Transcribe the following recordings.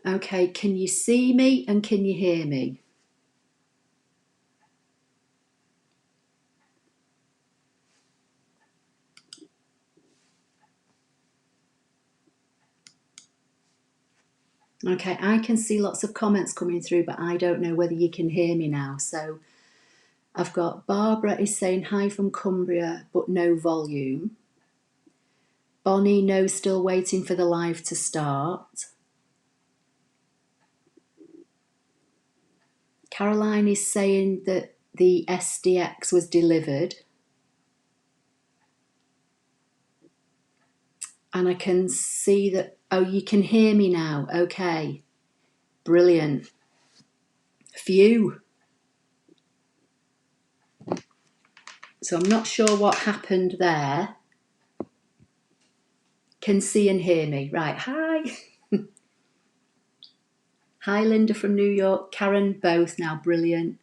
Okay, can you see me and can you hear me? Okay, I can see lots of comments coming through, but I don't know whether you can hear me now. So I've got Barbara is saying hi from Cumbria, but no volume. Bonnie, no, still waiting for the live to start. Caroline is saying that the SDX was delivered. And I can see that, oh, you can hear me now. Okay, brilliant. Phew. So I'm not sure what happened there. Can see and hear me. Right, hi. Hi, Linda from New York. Karen, both now, brilliant.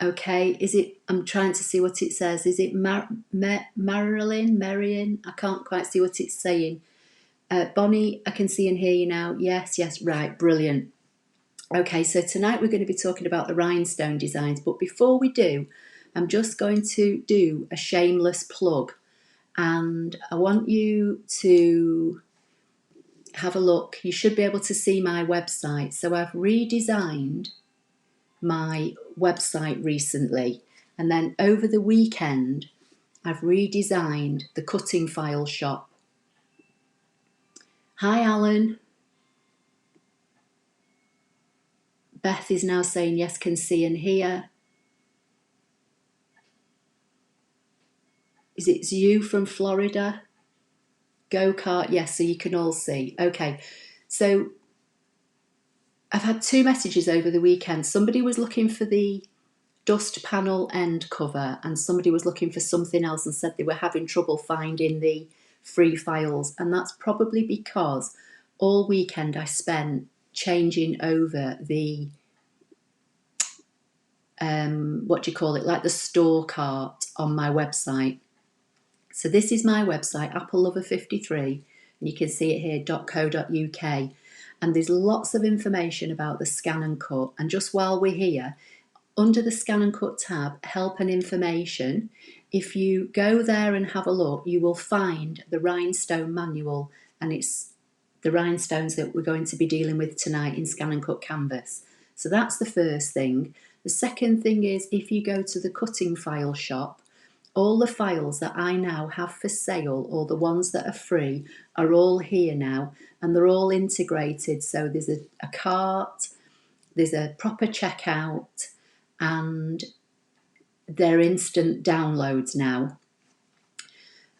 Okay, is it, I'm trying to see what it says. Is it Marilyn? Marion? I can't quite see what it's saying. Bonnie, I can see and hear you now. Yes, right, brilliant. Okay, so tonight we're going to be talking about the rhinestone designs, but before we do, I'm just going to do a shameless plug, and I want you to have a look. You should be able to see my website. So I've redesigned my website recently, and then over the weekend I've redesigned the cutting file shop. Hi Alan. Beth is now saying yes, can see and hear. Is it you from Florida? Go-kart, yes, so you can all see. Okay, so I've had two messages over the weekend. Somebody was looking for the dust panel end cover and somebody was looking for something else and said they were having trouble finding the free files, and that's probably because all weekend I spent changing over the what do you call it, like the store cart on my website. So this is my website, Apple Lover 53, and you can see it here, .co.uk, and there's lots of information about the ScanNCut. And just while we're here, under the ScanNCut tab, help and information, if you go there and have a look, you will find the rhinestone manual, and it's the rhinestones that we're going to be dealing with tonight in ScanNCut Canvas. So that's the first thing. The second thing is, if you go to the cutting file shop, all the files that I now have for sale, or the ones that are free, are all here now, and they're all integrated. So there's a cart, there's a proper checkout, and they're instant downloads now.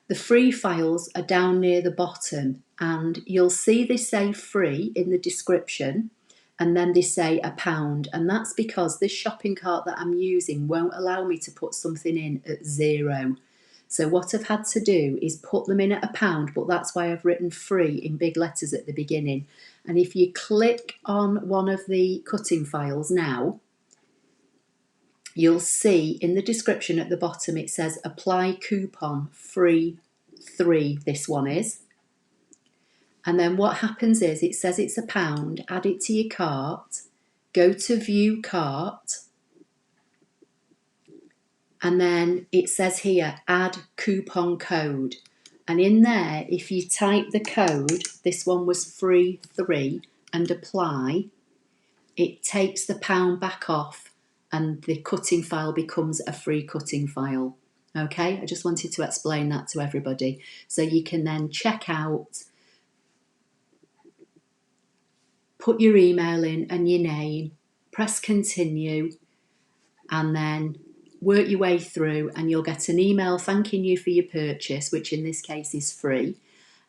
The free files are down near the bottom, and you'll see they say free in the description, and then they say £1, and that's because this shopping cart that I'm using won't allow me to put something in at 0. So what I've had to do is put them in at £1, but that's why I've written free in big letters at the beginning. And if you click on one of the cutting files now, you'll see in the description at the bottom it says apply coupon free 3, this one is. And then what happens is it says it's £1, add it to your cart, go to view cart, and then it says here add coupon code. And in there, if you type the code, this one was free 3, and apply, it takes the £1 back off and the cutting file becomes a free cutting file. Okay, I just wanted to explain that to everybody. So you can then check out, put your email in and your name, press continue, and then work your way through, and you'll get an email thanking you for your purchase, which in this case is free.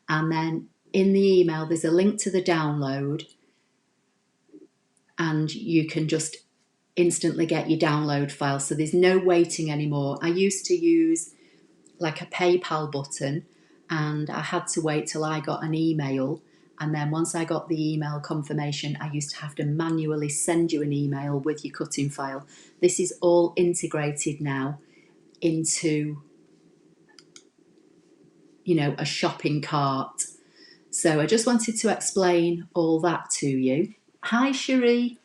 And then in the email, there's a link to the download, and you can just instantly get your download file. So there's no waiting anymore. I used to use like a PayPal button, and I had to wait till I got an email, and then once I got the email confirmation, I used to have to manually send you an email with your cutting file. This is all integrated now into, you know, a shopping cart. So I just wanted to explain all that to you. Hi Cherie,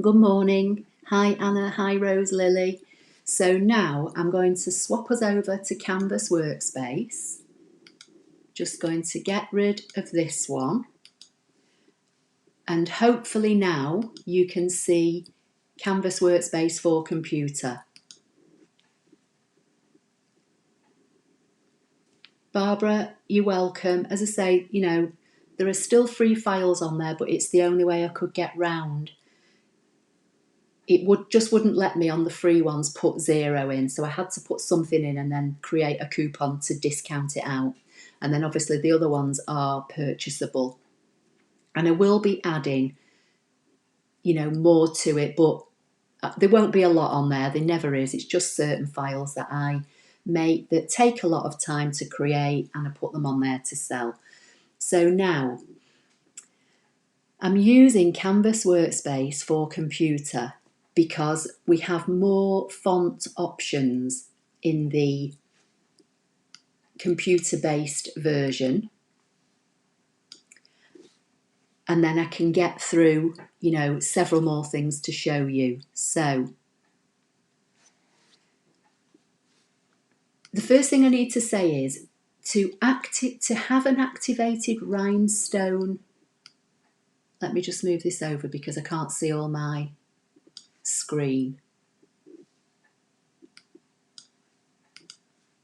good morning. Hi Anna, hi Rose Lily. So now I'm going to swap us over to Canvas Workspace. Just going to get rid of this one. And hopefully now you can see Canvas Workspace for computer. Barbara, you're welcome. As I say, you know, there are still free files on there, but it's the only way I could get round. It wouldn't let me on the free ones put 0 in, so I had to put something in and then create a coupon to discount it out. And then obviously the other ones are purchasable. And I will be adding, you know, more to it, but there won't be a lot on there. There never is. It's just certain files that I make that take a lot of time to create, and I put them on there to sell. So now I'm using Canvas Workspace for computer because we have more font options in the computer-based version. And then I can get through, you know, several more things to show you. So the first thing I need to say is to have an activated Rhinestone. Let me just move this over because I can't see all my screen.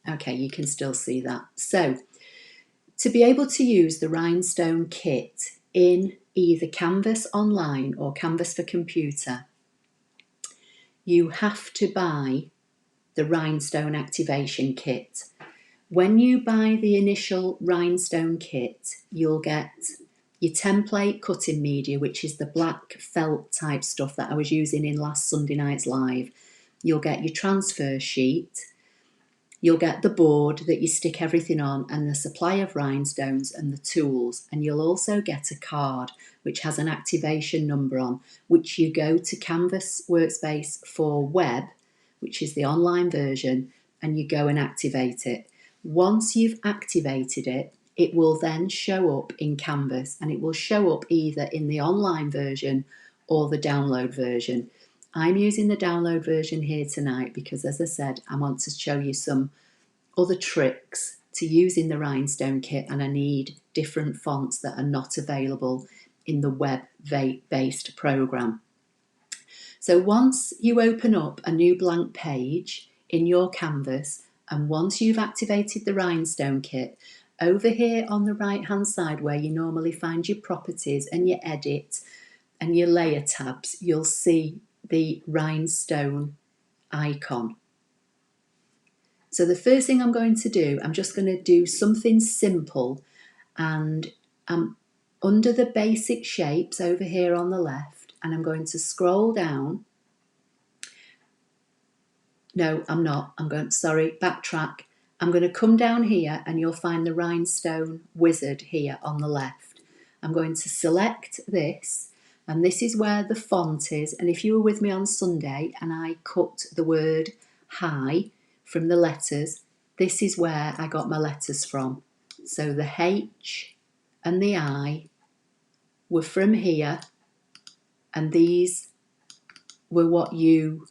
Okay, you can still see that. So to be able to use the Rhinestone kit in either Canvas Online or Canvas for Computer, you have to buy the Rhinestone activation kit. When you buy the initial Rhinestone kit, you'll get your template cutting media, which is the black felt type stuff that I was using in last Sunday night's live. You'll get your transfer sheet. You'll get the board that you stick everything on and the supply of rhinestones and the tools. And you'll also get a card which has an activation number on, which you go to Canvas Workspace for Web, which is the online version, and you go and activate it. Once you've activated it, it will then show up in Canvas, and it will show up either in the online version or the download version. I'm using the download version here tonight because, as I said, I want to show you some other tricks to using the Rhinestone kit, and I need different fonts that are not available in the web-based program. So once you open up a new blank page in your Canvas, and once you've activated the Rhinestone kit, over here on the right-hand side where you normally find your properties and your edit and your layer tabs, you'll see the Rhinestone icon. So the first thing I'm going to do, I'm just going to do something simple, and I'm under the basic shapes over here on the left, and I'm going to scroll down. No, I'm not. Backtrack. I'm going to come down here and you'll find the Rhinestone wizard here on the left. I'm going to select this, and this is where the font is. And if you were with me on Sunday and I cut the word hi from the letters, this is where I got my letters from. So the H and the I were from here, and these were what you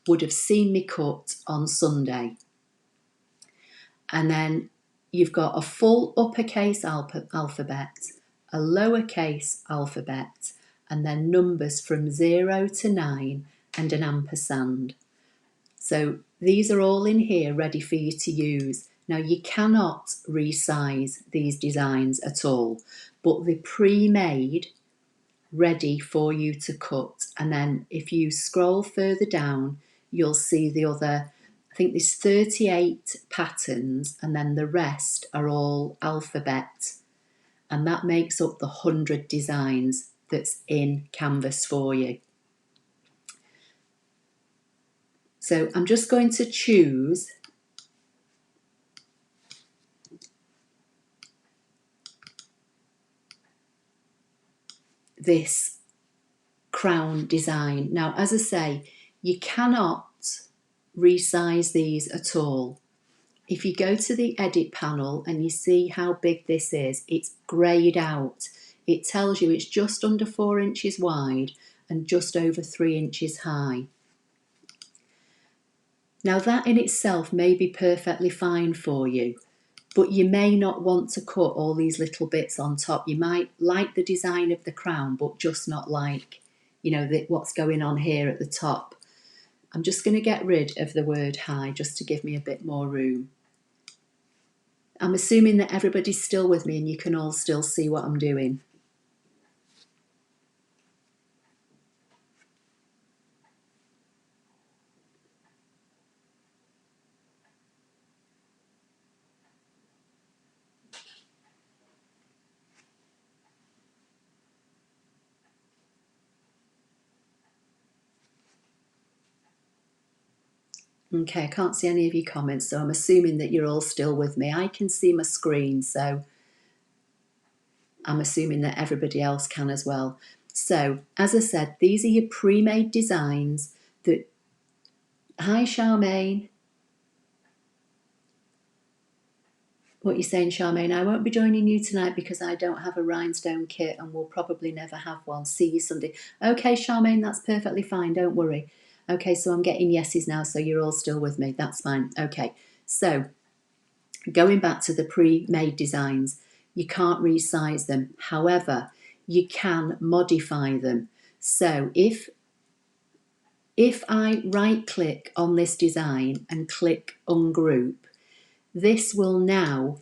would have seen me cut on Sunday. And then you've got a full uppercase alphabet, a lowercase alphabet, and then numbers from 0 to 9 and an ampersand. So these are all in here ready for you to use. Now you cannot resize these designs at all, but they're pre-made, ready for you to cut. And then if you scroll further down, you'll see the other, I think there's 38 patterns, and then the rest are all alphabet. And that makes up the 100 designs that's in Canvas for you. So I'm just going to choose this crown design. Now, as I say, you cannot resize these at all. if you go to the edit panel and you see how big this is, it's greyed out. It tells you it's just under 4 inches wide and just over 3 inches high. Now that in itself may be perfectly fine for you, but you may not want to cut all these little bits on top. You might like the design of the crown, but just not like, you know, what's going on here at the top. I'm just going to get rid of the word high just to give me a bit more room. I'm assuming that everybody's still with me and you can all still see what I'm doing. Okay, I can't see any of your comments, so I'm assuming that you're all still with me. I can see my screen, so I'm assuming that everybody else can as well. So, as I said, these are your pre-made designs that... Hi, Charmaine. What you're saying, Charmaine, I won't be joining you tonight because I don't have a rhinestone kit and will probably never have one. See you Sunday. Okay, Charmaine, that's perfectly fine. Don't worry. Okay, so I'm getting yeses now, so you're all still with me. That's fine. Okay, so going back to the pre-made designs, you can't resize them. However, you can modify them. So if I right-click on this design and click Ungroup, this will now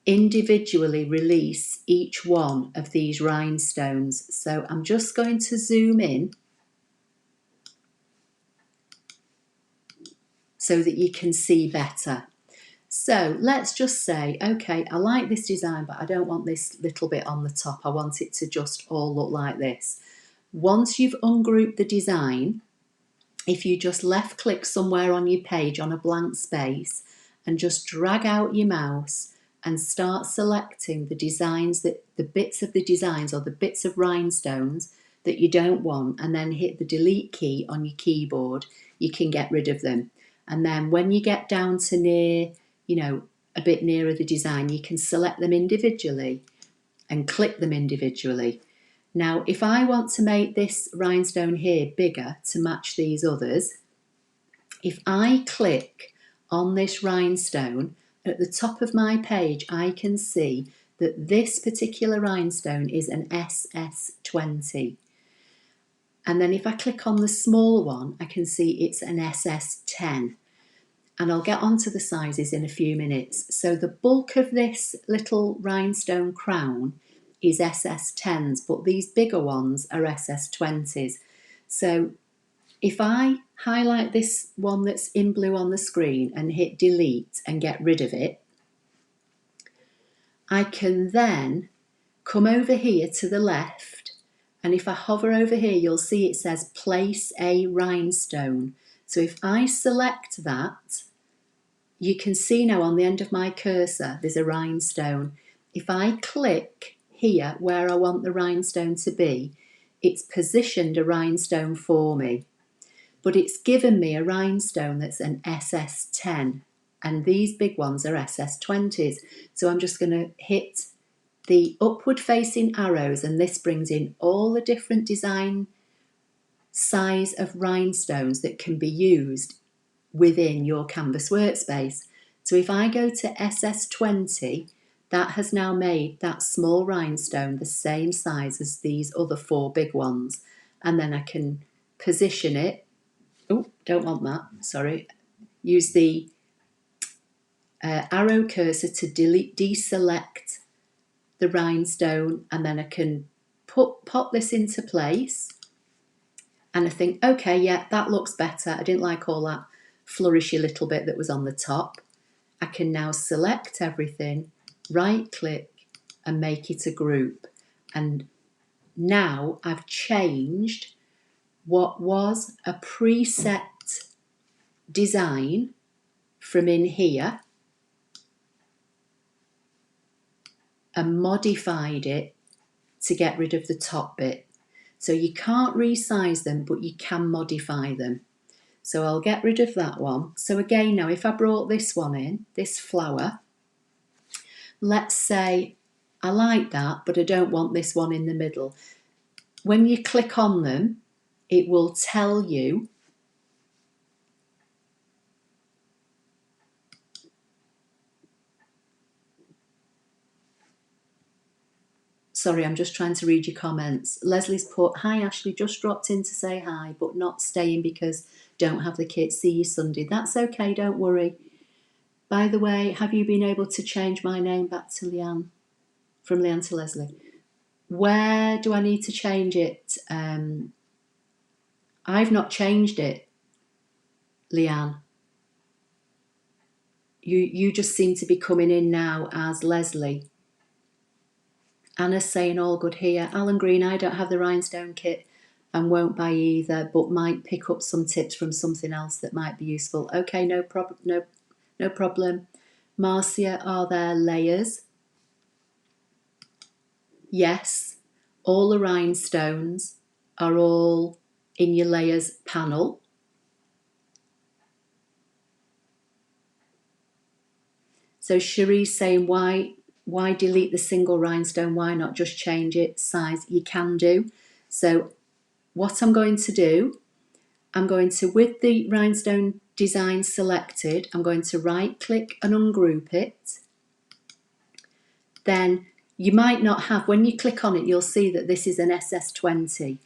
individually release each one of these rhinestones. So I'm just going to zoom in so that you can see better. So let's just say, okay, I like this design, but I don't want this little bit on the top. I want it to just all look like this. Once you've ungrouped the design, if you just left click somewhere on your page on a blank space and just drag out your mouse and start selecting the designs, the bits of the designs or the bits of rhinestones that you don't want, and then hit the delete key on your keyboard, you can get rid of them. And then when you get down to near, you know, a bit nearer the design, you can select them individually and click them individually. Now, if I want to make this rhinestone here bigger to match these others, if I click on this rhinestone, at the top of my page, I can see that this particular rhinestone is an SS20. And then if I click on the small one, I can see it's an SS10. And I'll get onto the sizes in a few minutes. So the bulk of this little rhinestone crown is SS10s, but these bigger ones are SS20s. So if I highlight this one that's in blue on the screen and hit delete and get rid of it, I can then come over here to the left, and if I hover over here, you'll see it says place a rhinestone. So if I select that, you can see now on the end of my cursor, there's a rhinestone. If I click here where I want the rhinestone to be, it's positioned a rhinestone for me. But it's given me a rhinestone that's an SS10, and these big ones are SS20s. So I'm just going to hit the upward facing arrows, and this brings in all the different design size of rhinestones that can be used within your Canvas Workspace. So if I go to SS20, that has now made that small rhinestone the same size as these other 4 big ones. And then I can position it. Oh, don't want that, sorry. Use the arrow cursor to deselect the rhinestone, and then I can pop this into place. And I think, okay, yeah, that looks better. I didn't like all that flourishy little bit that was on the top. I can now select everything, right click and make it a group. And now I've changed what was a preset design from in here and modified it to get rid of the top bit. So you can't resize them, but you can modify them. So I'll get rid of that one. So again now, if I brought this one in, this flower, let's say I like that, but I don't want this one in the middle. When you click on them, it will tell you sorry, I'm just trying to read your comments. Leslie's put, hi Ashley, just dropped in to say hi, but not staying because don't have the kit. See you Sunday. That's okay, don't worry. By the way, have you been able to change my name back to Leanne? From Leanne to Leslie. Where do I need to change it? I've not changed it, Leanne. You just seem to be coming in now as Leslie. Anna's saying all good here. Alan Green, I don't have the Rhinestone kit and won't buy either, but might pick up some tips from something else that might be useful. Okay, no problem. No problem. Marcia, are there layers? Yes, all the rhinestones are all in your layers panel. So Cherie's saying, why delete the single rhinestone? Why not just change it size? You can do. So what I'm going to do, I'm going to, with the rhinestone design selected, I'm going to right click and ungroup it. Then you might not have, when you click on it, you'll see that this is an SS20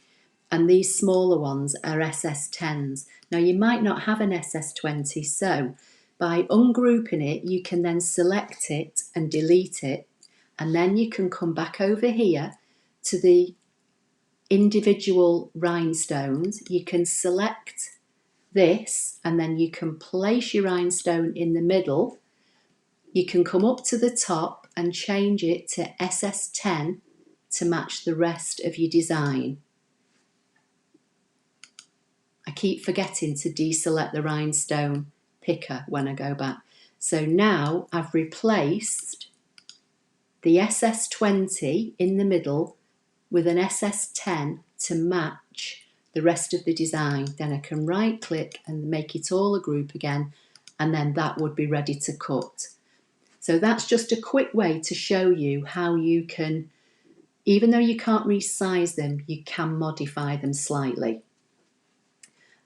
and these smaller ones are SS10s. Now you might not have an SS20, so by ungrouping it, you can then select it and delete it, and then you can come back over here to the individual rhinestones. You can select this and then you can place your rhinestone in the middle. You can come up to the top and change it to SS10 to match the rest of your design. I keep forgetting to deselect the rhinestone picker when I go back. So now I've replaced the SS20 in the middle with an SS10 to match the rest of the design. Then I can right click and make it all a group again, and then that would be ready to cut. So that's just a quick way to show you how you can, even though you can't resize them, you can modify them slightly.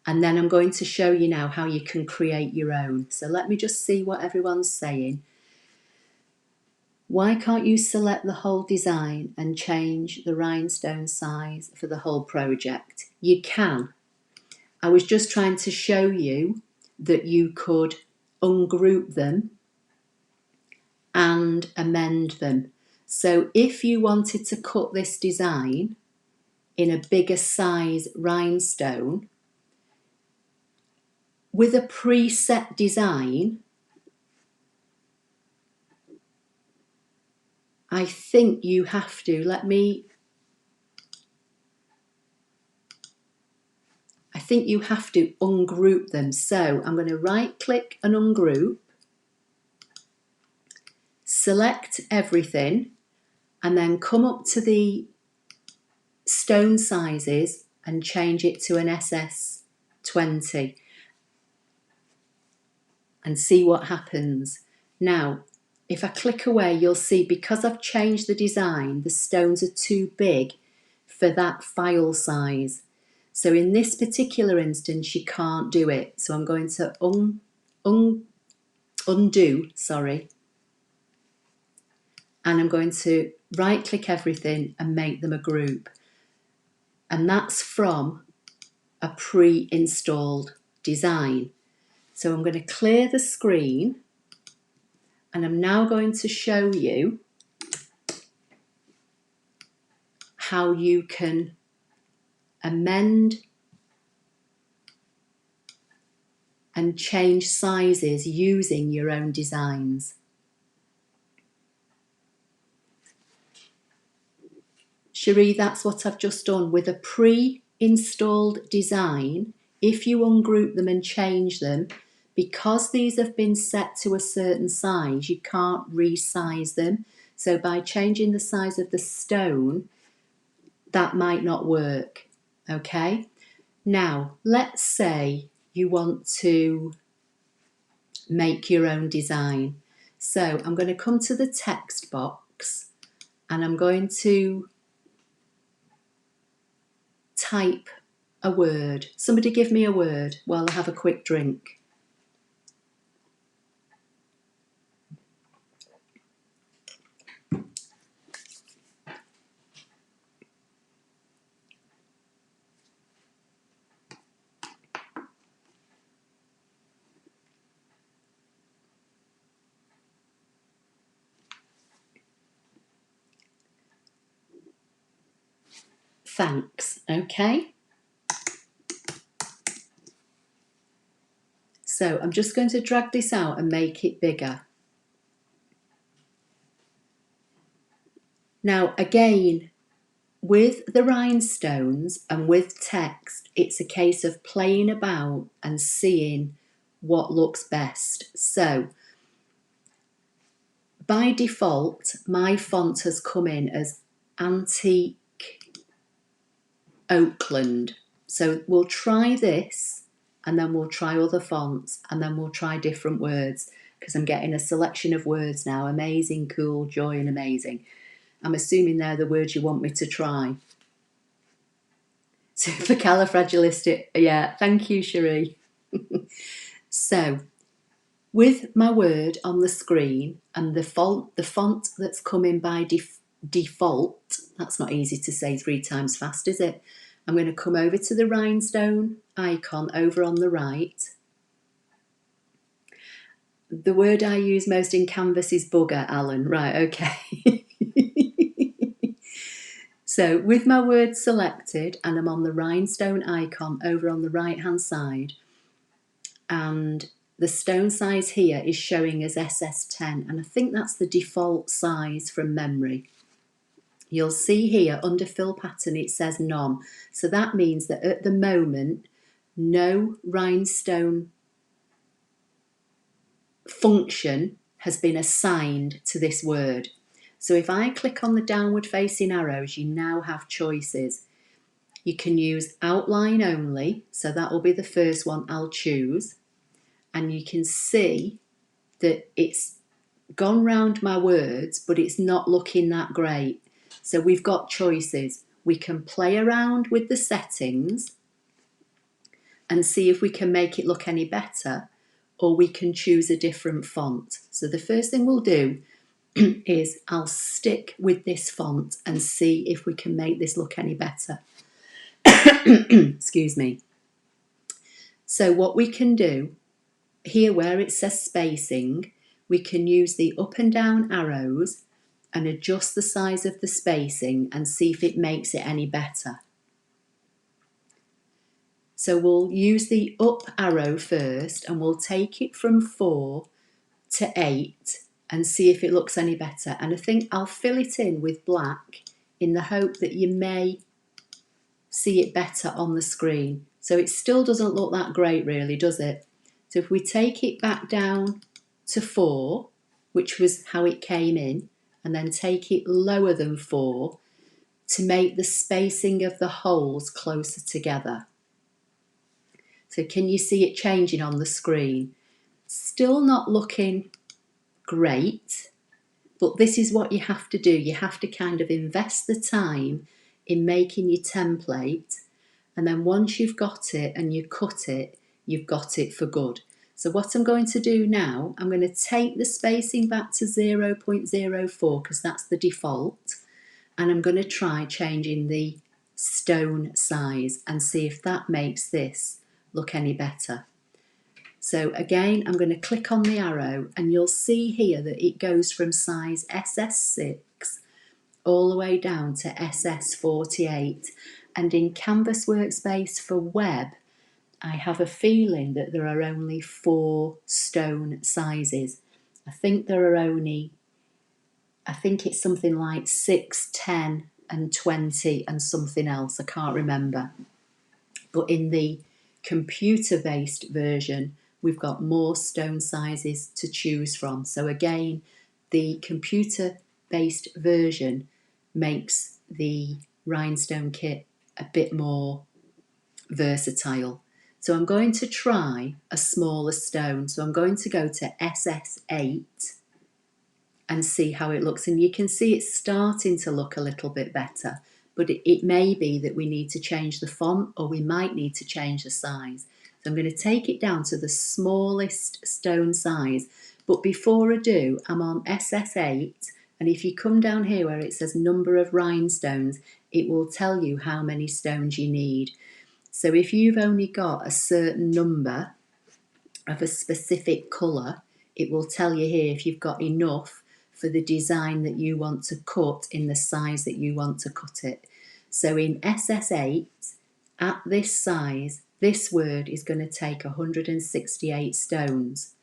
And then I'm going to show you now how you can create your own. So let me just see what everyone's saying. Why can't you select the whole design and change the rhinestone size for the whole project? You can. I was just trying to show you that you could ungroup them and amend them. So if you wanted to cut this design in a bigger size rhinestone, with a preset design, I think you have to, I think you have to ungroup them. So I'm going to right click and ungroup, select everything, and then come up to the stone sizes and change it to an SS20 and see what happens. Now, if I click away, you'll see because I've changed the design, the stones are too big for that file size. So in this particular instance, you can't do it. So I'm going to undo, and I'm going to right click everything and make them a group. And that's from a pre-installed design. So I'm going to clear the screen and I'm now going to show you how you can amend and change sizes using your own designs. Cherie, that's what I've just done. With a pre-installed design, if you ungroup them and change them, because these have been set to a certain size, you can't resize them. So by changing the size of the stone, that might not work, okay? Now, let's say you want to make your own design. So I'm going to come to the text box and I'm going to type a word. Somebody give me a word while I have a quick drink. Thanks, okay? So I'm just going to drag this out and make it bigger. Now again, with the rhinestones and with text, it's a case of playing about and seeing what looks best. So by default, my font has come in as Antique Oakland. So we'll try this and then we'll try other fonts and then we'll try different words because I'm getting a selection of words now. Amazing, cool, joy and amazing. I'm assuming they're the words you want me to try. Supercalifragilistic, yeah, thank you, Cherie. So with my word on the screen and the font that's coming by default, that's not easy to say 3 times fast, is it? I'm going to come over to the rhinestone icon over on the right. The word I use most in Canvas is bugger, Alan. Right, okay. So with my word selected and I'm on the rhinestone icon over on the right hand side, and the stone size here is showing as SS10 and I think that's the default size from memory. You'll see here under fill pattern it says none, so that means that at the moment no rhinestone function has been assigned to this word. So if I click on the downward facing arrows, you now have choices. You can use outline only, so that will be the first one I'll choose, and you can see that it's gone round my words but it's not looking that great. So we've got choices. We can play around with the settings and see if we can make it look any better, or we can choose a different font. So the first thing we'll do is I'll stick with this font and see if we can make this look any better. Excuse me. So what we can do here where it says spacing, we can use the up and down arrows and adjust the size of the spacing and see if it makes it any better. So we'll use the up arrow first and we'll take it from 4 to 8 and see if it looks any better. And I think I'll fill it in with black in the hope that you may see it better on the screen. So it still doesn't look that great really, does it? So if we take it back down to 4, which was how it came in, and then take it lower than 4 to make the spacing of the holes closer together. So can you see it changing on the screen? Still not looking great, but this is what you have to do. You have to kind of invest the time in making your template, and then once you've got it and you cut it, you've got it for good. So what I'm going to do now, I'm going to take the spacing back to 0.04 because that's the default, and I'm going to try changing the stone size and see if that makes this look any better. So again, I'm going to click on the arrow and you'll see here that it goes from size SS6 all the way down to SS48. And in Canvas Workspace for web, I have a feeling that there are only 4 stone sizes. I think it's something like 6, 10 and 20 and something else, I can't remember. But in the computer-based version, we've got more stone sizes to choose from. So again, the computer-based version makes the rhinestone kit a bit more versatile. So I'm going to try a smaller stone. So I'm going to go to SS8 and see how it looks. And you can see it's starting to look a little bit better, but it may be that we need to change the font, or we might need to change the size. So I'm going to take it down to the smallest stone size. But before I do, I'm on SS8, and if you come down here where it says number of rhinestones, it will tell you how many stones you need. So if you've only got a certain number of a specific colour, it will tell you here if you've got enough for the design that you want to cut in the size that you want to cut it. So in SS8, at this size, this word is going to take 168 stones.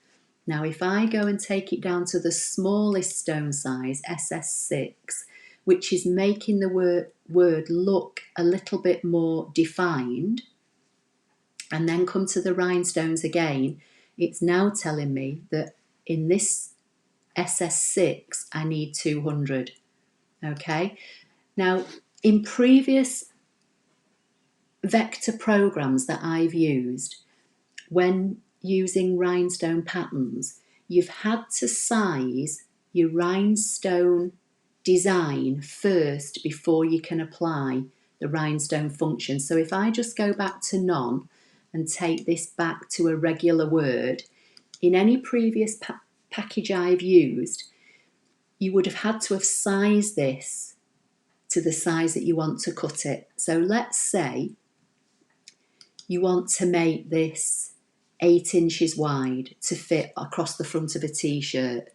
Now if I go and take it down to the smallest stone size, SS6, which is making the word look a little bit more defined, and then come to the rhinestones again, it's now telling me that in this SS6 I need 200. Okay, now in previous vector programs that I've used, when using rhinestone patterns, you've had to size your rhinestone design first before you can apply the rhinestone function. So if I just go back to none and take this back to a regular word, in any previous package I've used, you would have had to have sized this to the size that you want to cut it. So let's say you want to make this 8 inches wide to fit across the front of a t-shirt.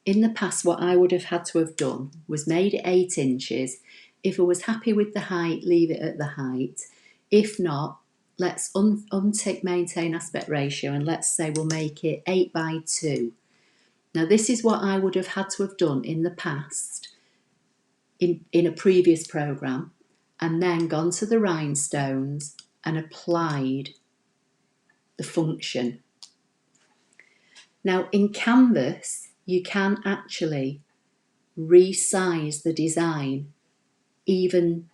In the past, what I would have had to have done was made it 8 inches. If I was happy with the height, leave it at the height. If not, let's untick maintain aspect ratio, and let's say we'll make it 8 by 2. Now this is what I would have had to have done in the past in a previous program, and then gone to the rhinestones and applied the function. Now in Canvas, you can actually resize the design even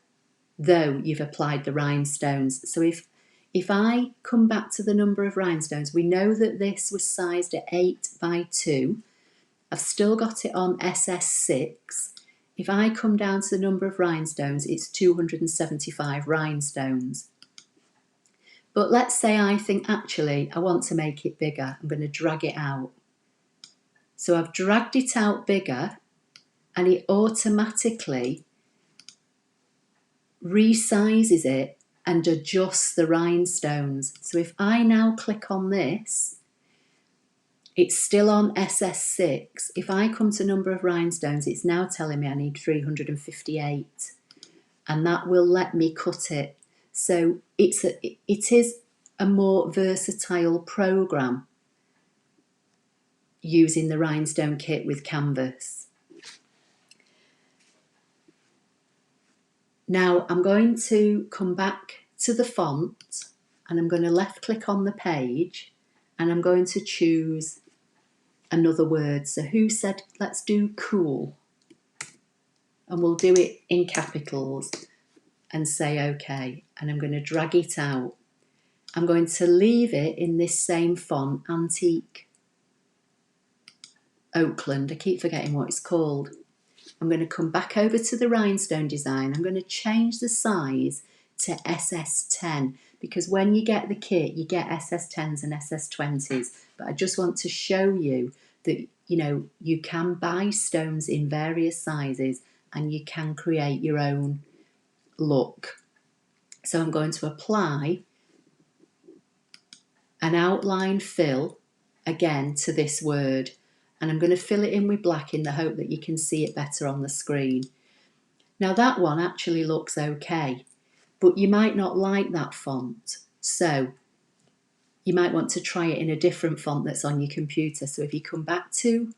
though you've applied the rhinestones. So if I come back to the number of rhinestones, we know that this was sized at 8 by 2. I've still got it on SS6. If I come down to the number of rhinestones, it's 275 rhinestones. But let's say I think actually I want to make it bigger. I'm going to drag it out. So I've dragged it out bigger, and it automatically resizes it and adjusts the rhinestones. So if I now click on this, it's still on SS6. If I come to number of rhinestones, it's now telling me I need 358, and that will let me cut it. So it is a more versatile program using the rhinestone kit with Canvas. Now I'm going to come back to the font, and I'm going to left click on the page, and I'm going to choose another word. So who said let's do cool? And we'll do it in capitals and say OK. And I'm going to drag it out. I'm going to leave it in this same font, Antique Oakland. I keep forgetting what it's called. I'm going to come back over to the rhinestone design. I'm going to change the size to SS10, because when you get the kit, you get SS10s and SS20s. But I just want to show you that, you know, you can buy stones in various sizes and you can create your own look. So I'm going to apply an outline fill again to this word, and I'm going to fill it in with black in the hope that you can see it better on the screen. Now that one actually looks okay, but you might not like that font, so you might want to try it in a different font that's on your computer. So if you come back to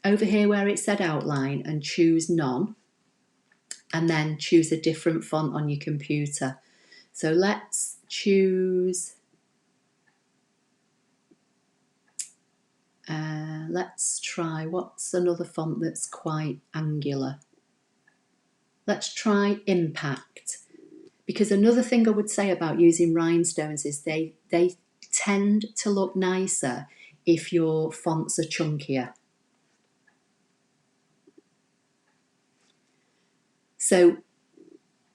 over here where it said outline and choose none, and then choose a different font on your computer. So let's choose, let's try, what's another font that's quite angular? Let's try Impact. Because another thing I would say about using rhinestones is they tend to look nicer if your fonts are chunkier. So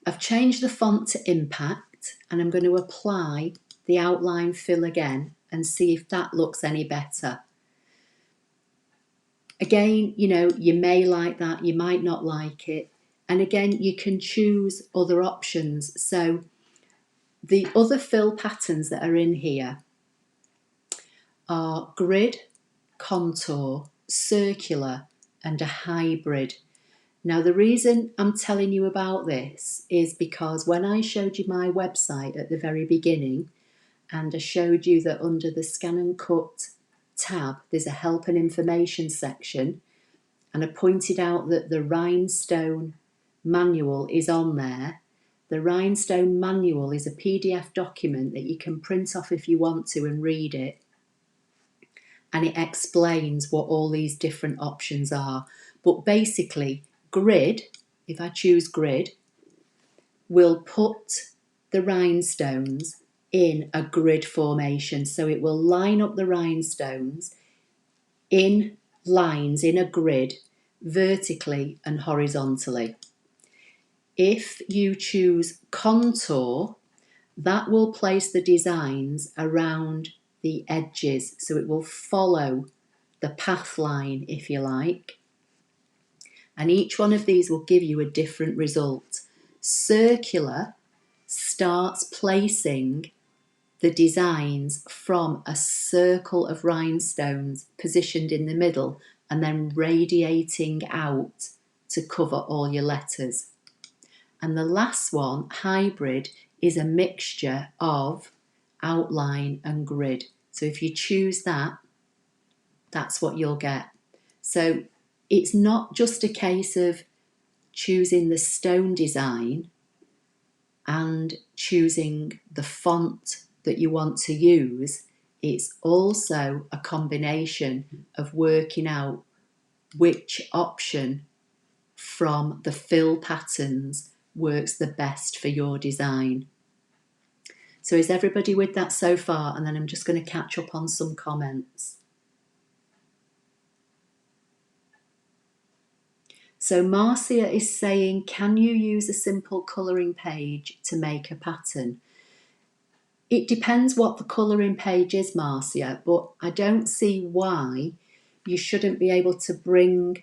I've changed the font to Impact, and I'm going to apply the outline fill again and see if that looks any better. Again, you know, you may like that, you might not like it. And again, you can choose other options. So the other fill patterns that are in here are grid, contour, circular, and a hybrid. Now, the reason I'm telling you about this is because when I showed you my website at the very beginning, and I showed you that under the ScanNCut tab, there's a help and information section, and I pointed out that the Rhinestone manual is on there. The Rhinestone manual is a PDF document that you can print off if you want to and read it. And it explains what all these different options are. But basically, grid, if I choose grid, will put the rhinestones in a grid formation. So it will line up the rhinestones in lines in a grid, vertically and horizontally. If you choose contour, that will place the designs around the edges, so it will follow the path line, if you like. And each one of these will give you a different result. Circular starts placing the designs from a circle of rhinestones positioned in the middle and then radiating out to cover all your letters. And the last one, hybrid, is a mixture of outline and grid. So if you choose that, that's what you'll get. So it's not just a case of choosing the stone design and choosing the font that you want to use. It's also a combination of working out which option from the fill patterns works the best for your design. So is everybody with that so far? And then I'm just going to catch up on some comments. So Marcia is saying, can you use a simple colouring page to make a pattern? It depends what the colouring page is, Marcia, but I don't see why you shouldn't be able to bring,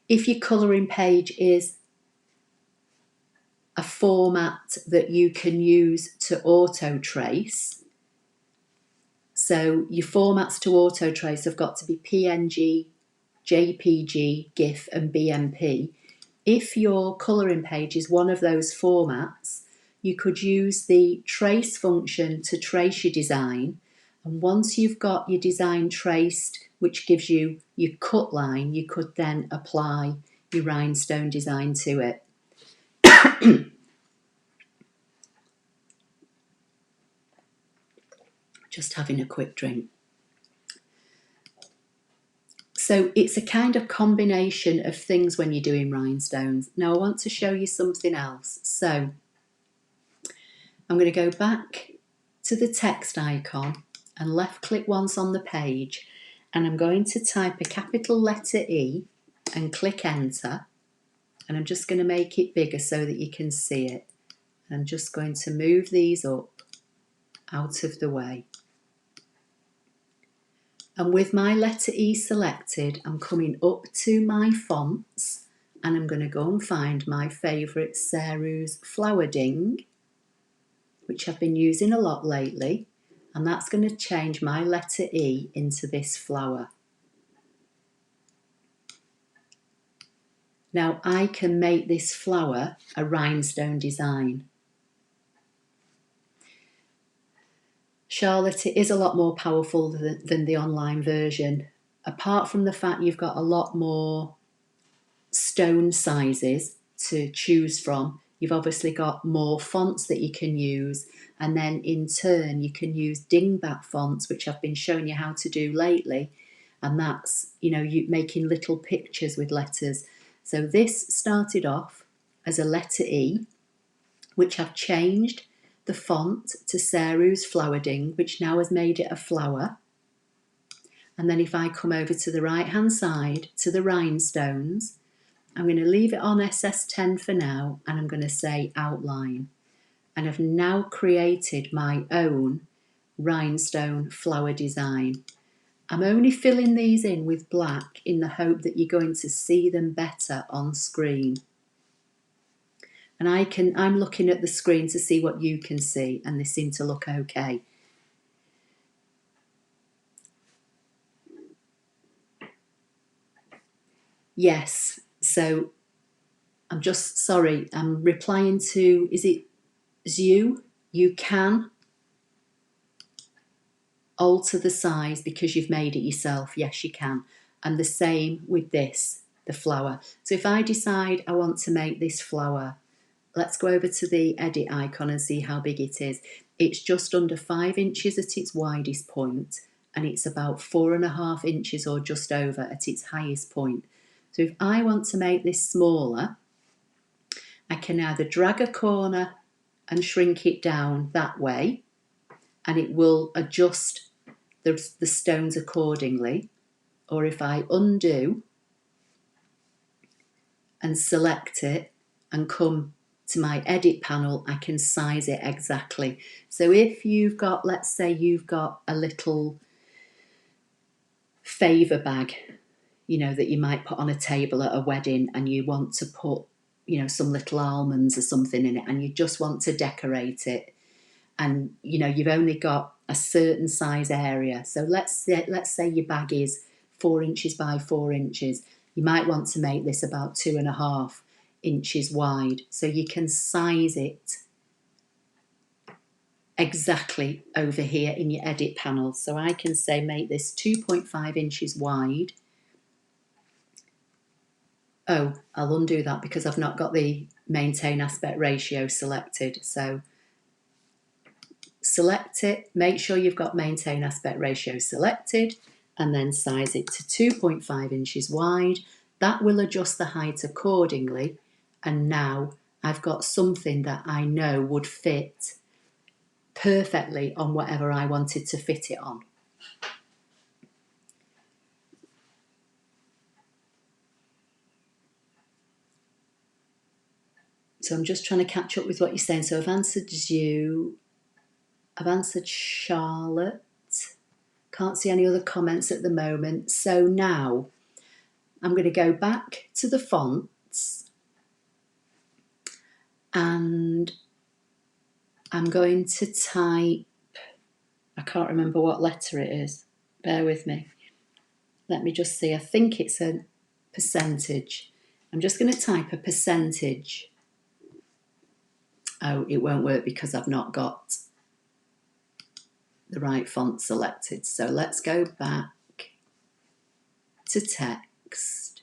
if your colouring page is a format that you can use to auto trace. So your formats to auto trace have got to be PNG, JPG, GIF and BMP. If your colouring page is one of those formats, you could use the trace function to trace your design. And once you've got your design traced, which gives you your cut line, you could then apply your rhinestone design to it. Just having a quick drink. So it's a kind of combination of things when you're doing rhinestones. Now I want to show you something else. So I'm going to go back to the text icon and left click once on the page, and I'm going to type a capital letter E and click enter, and I'm just going to make it bigger so that you can see it. I'm just going to move these up out of the way. And with my letter E selected, I'm coming up to my fonts and I'm going to go and find my favourite Saru's Flower Ding, which I've been using a lot lately, and that's going to change my letter E into this flower. Now I can make this flower a rhinestone design. Charlotte, it is a lot more powerful than the online version. Apart from the fact you've got a lot more stone sizes to choose from, you've obviously got more fonts that you can use, and then in turn you can use dingbat fonts, which I've been showing you how to do lately, and that's, you know, you making little pictures with letters. So this started off as a letter E, which I've changed the font to Saru's Flower Ding, which now has made it a flower. And then if I come over to the right hand side to the rhinestones, I'm going to leave it on SS10 for now, and I'm going to say outline. And I've now created my own rhinestone flower design. I'm only filling these in with black in the hope that you're going to see them better on screen. And I'm looking at the screen to see what you can see, and they seem to look okay. Yes, so I'm just sorry, I'm replying to, is it Zhu? You can alter the size because you've made it yourself. Yes, you can. And the same with this, the flower. So if I decide I want to make this flower, let's go over to the edit icon and see how big it is. It's just under 5 inches at its widest point, and it's about 4.5 inches or just over at its highest point. So if I want to make this smaller, I can either drag a corner and shrink it down that way, and it will adjust the stones accordingly. Or if I undo and select it and come to my edit panel, I can size it exactly. So if you've got, let's say you've got a little favour bag, you know, that you might put on a table at a wedding, and you want to put, you know, some little almonds or something in it, and you just want to decorate it, and you know you've only got a certain size area. So let's say your bag is 4 inches by 4 inches. You might want to make this about 2.5 inches wide, so you can size it exactly over here in your edit panel. So I can say make this 2.5 inches wide. Oh, I'll undo that because I've not got the maintain aspect ratio selected. So select it, make sure you've got maintain aspect ratio selected, and then size it to 2.5 inches wide. That will adjust the height accordingly, and now I've got something that I know would fit perfectly on whatever I wanted to fit it on. So I'm just trying to catch up with what you're saying. So I've answered you, I've answered Charlotte. Can't see any other comments at the moment. So now I'm going to go back to the fonts, and I'm going to type, I can't remember what letter it is. Bear with me. Let me just see. I think it's a percentage. I'm just going to type a percentage. Oh, it won't work because I've not got the right font selected. So let's go back to text.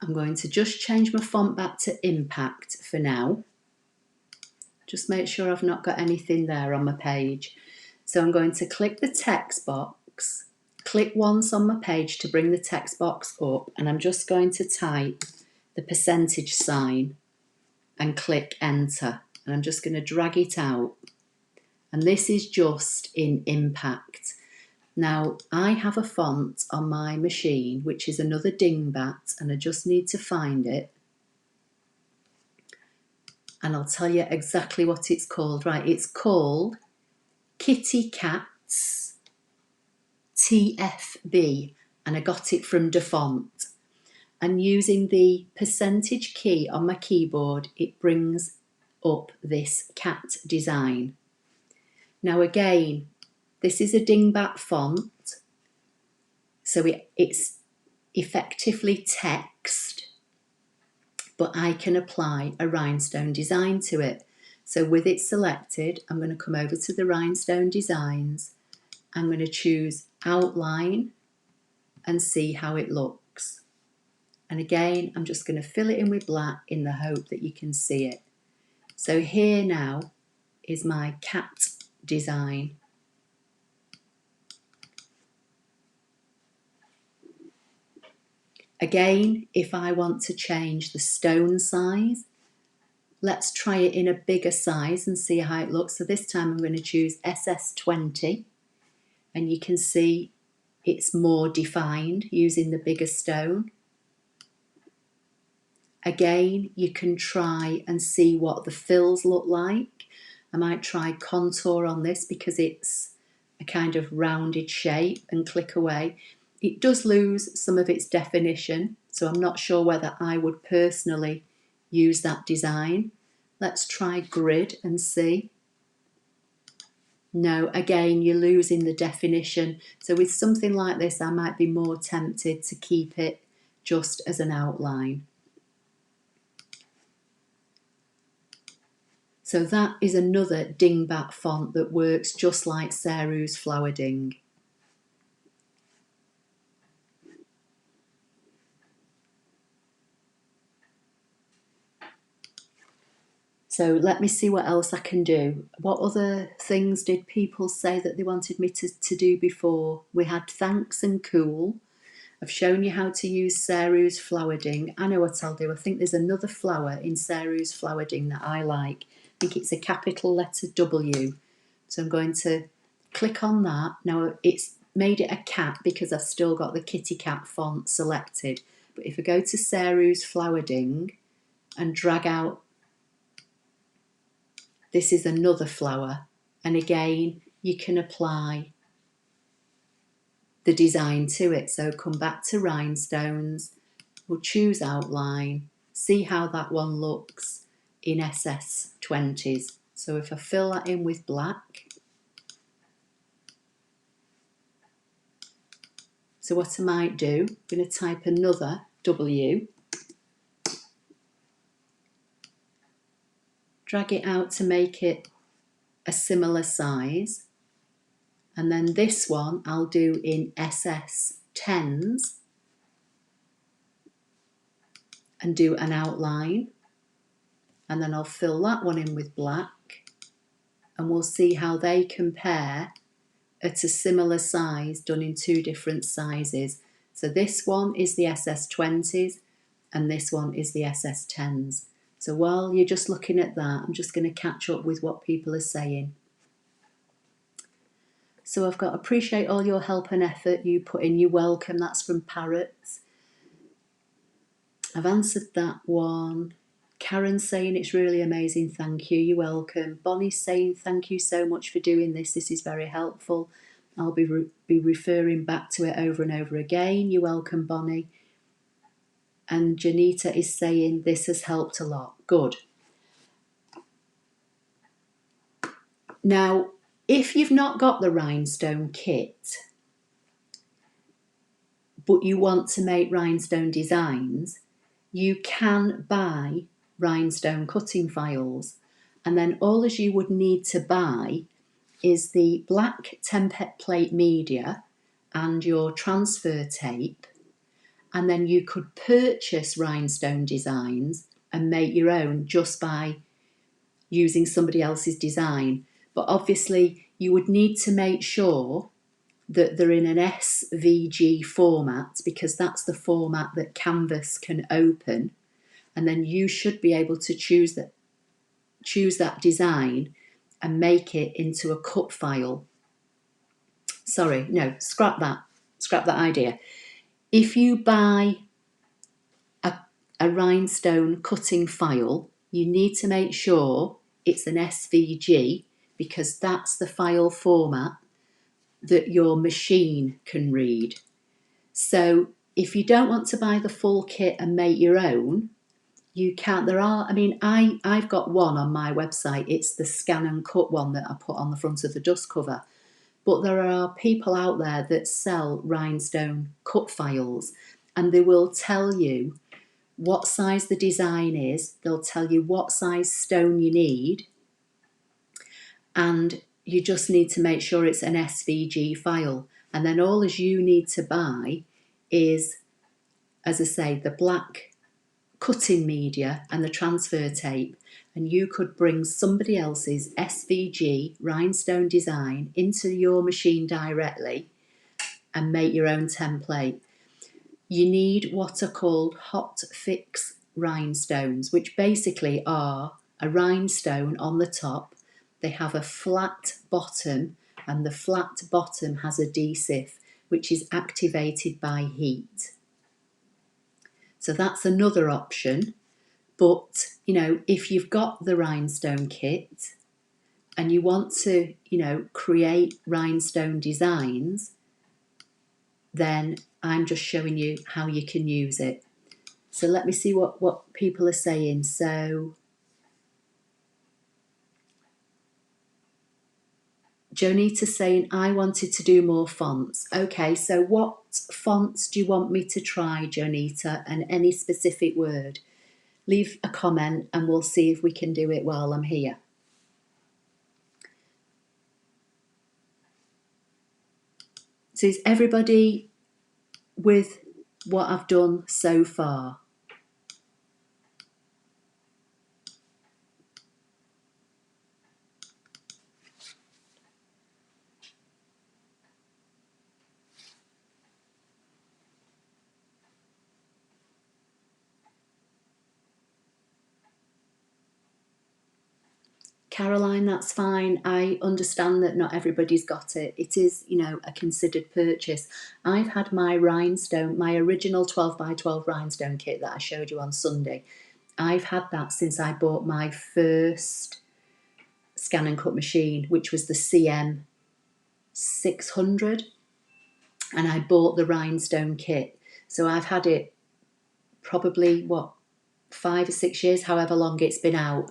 I'm going to just change my font back to Impact for now. Just make sure I've not got anything there on my page. So I'm going to click the text box, click once on my page to bring the text box up, and I'm just going to type the percentage sign and click enter. And I'm just going to drag it out. And this is just in Impact. Now, I have a font on my machine, which is another dingbat, and I just need to find it. And I'll tell you exactly what it's called. Right, it's called Kitty Cats TFB, and I got it from Defont. And using the percentage key on my keyboard, it brings up this cat design. Now again, this is a dingbat font, so it's effectively text, but I can apply a rhinestone design to it. So with it selected, I'm going to come over to the rhinestone designs. I'm going to choose outline and see how it looks. And again, I'm just going to fill it in with black in the hope that you can see it. So here now is my cat design. Again, if I want to change the stone size, let's try it in a bigger size and see how it looks. So this time I'm going to choose SS20, and you can see it's more defined using the bigger stone. Again, you can try and see what the fills look like. I might try contour on this because it's a kind of rounded shape, and click away. It does lose some of its definition, so I'm not sure whether I would personally use that design. Let's try grid and see. No, again, you're losing the definition. So with something like this, I might be more tempted to keep it just as an outline. So that is another dingbat font that works just like Seru's Flower Ding. So let me see what else I can do. What other things did people say that they wanted me to do before? We had thanks and cool. I've shown you how to use Seru's Flower Ding. I know what I'll do. I think there's another flower in Seru's Flower Ding that I like. I think it's a capital letter W. So I'm going to click on that. Now it's made it a cat because I've still got the kitty cat font selected. But if I go to Seru's Flower Ding and drag out, this is another flower. And again, you can apply the design to it. So come back to rhinestones, we'll choose outline, see how that one looks in SS20s. So if I fill that in with black, so what I might do, I'm going to type another W, drag it out to make it a similar size, and then this one I'll do in SS10s and do an outline, and then I'll fill that one in with black, and we'll see how they compare at a similar size done in two different sizes. So this one is the SS20s and this one is the SS10s. So while you're just looking at that, I'm just going to catch up with what people are saying. So I've got appreciate all your help and effort you put in. You're welcome. That's from Parrots. I've answered that one. Karen saying it's really amazing, thank you, you're welcome. Bonnie saying thank you so much for doing this, this is very helpful. I'll be referring back to it over and over again. You're welcome, Bonnie. And Janita is saying this has helped a lot. Good. Now, if you've not got the rhinestone kit, but you want to make rhinestone designs, you can buy rhinestone cutting files, and then all as you would need to buy is the black template media and your transfer tape, and then you could purchase rhinestone designs and make your own just by using somebody else's design. But obviously you would need to make sure that they're in an SVG format, because that's the format that Canvas can open, and then you should be able to choose that design and make it into a cut file. Sorry, no, scrap that idea. If you buy a rhinestone cutting file, you need to make sure it's an SVG, because that's the file format that your machine can read. So if you don't want to buy the full kit and make your own, you can. I've got one on my website. It's the ScanNCut one that I put on the front of the dust cover. But there are people out there that sell rhinestone cut files, and they will tell you what size the design is. They'll tell you what size stone you need, and you just need to make sure it's an SVG file. And then all as you need to buy is as I say, the black cutting media and the transfer tape, and you could bring somebody else's SVG rhinestone design into your machine directly and make your own template. You need what are called hot fix rhinestones, which basically are a rhinestone on the top. They have a flat bottom, and the flat bottom has adhesive, which is activated by heat. So that's another option. But, you know, if you've got the rhinestone kit and you want to, you know, create rhinestone designs, then I'm just showing you how you can use it. So let me see what people are saying. So Jonita's saying, I wanted to do more fonts. Okay, so what fonts do you want me to try, Jonita, and any specific word? Leave a comment and we'll see if we can do it while I'm here. So is everybody with what I've done so far? Caroline, that's fine. I understand that not everybody's got it. It is, you know, a considered purchase. I've had my rhinestone, my original 12x12 rhinestone kit that I showed you on Sunday. I've had that since I bought my first ScanNCut machine, which was the CM 600, and I bought the rhinestone kit. So I've had it probably, 5 or 6 years, however long it's been out.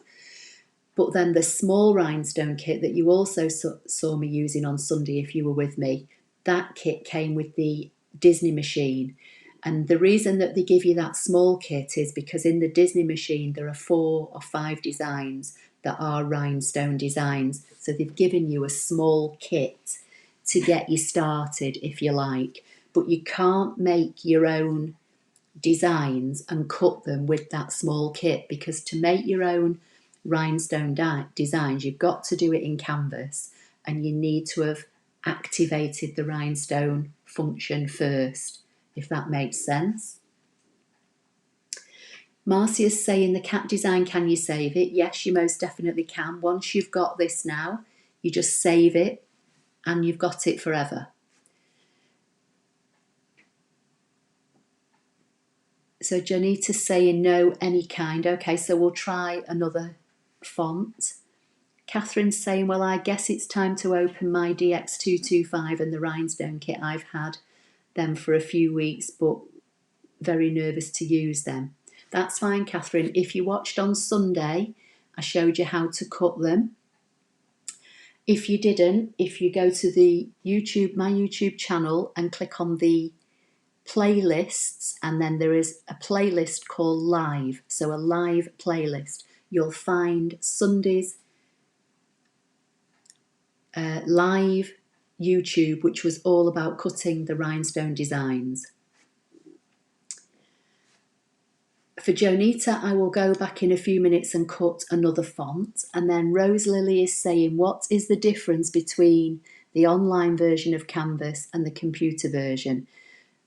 But then the small rhinestone kit that you also saw me using on Sunday, if you were with me, that kit came with the Disney machine. And the reason that they give you that small kit is because in the Disney machine, there are 4 or 5 designs that are rhinestone designs. So they've given you a small kit to get you started, if you like. But you can't make your own designs and cut them with that small kit, because to make your own rhinestone designs, you've got to do it in Canvas, and you need to have activated the rhinestone function first, if that makes sense. Marcia's saying the cat design, can you save it? Yes, you most definitely can. Once you've got this now, you just save it and you've got it forever. So Janita's saying no, any kind. Okay, so we'll try another font. Catherine's saying, well, I guess it's time to open my DX225 and the rhinestone kit. I've had them for a few weeks, but very nervous to use them. That's fine, Catherine. If you watched on Sunday, I showed you how to cut them. If you didn't, if you go to the my YouTube channel and click on the playlists, and then there is a playlist called Live, so a live playlist, you'll find Sunday's live YouTube, which was all about cutting the rhinestone designs. For Jonita, I will go back in a few minutes and cut another font. And then Rose Lily is saying, what is the difference between the online version of Canvas and the computer version?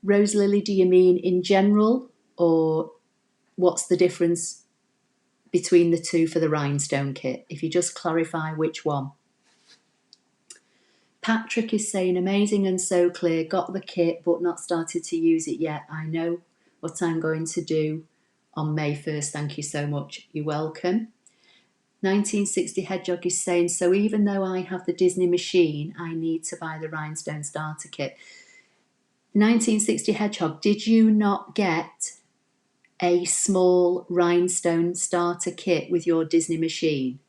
Rose Lily, do you mean in general, or what's the difference between the two for the rhinestone kit? If you just clarify which one. Patrick is saying, amazing and so clear, got the kit but not started to use it yet. I know what I'm going to do on May 1st. Thank you so much. You're welcome. 1960 Hedgehog is saying, so even though I have the Disney machine, I need to buy the rhinestone starter kit. 1960 Hedgehog, did you not get a small rhinestone starter kit with your Disney machine?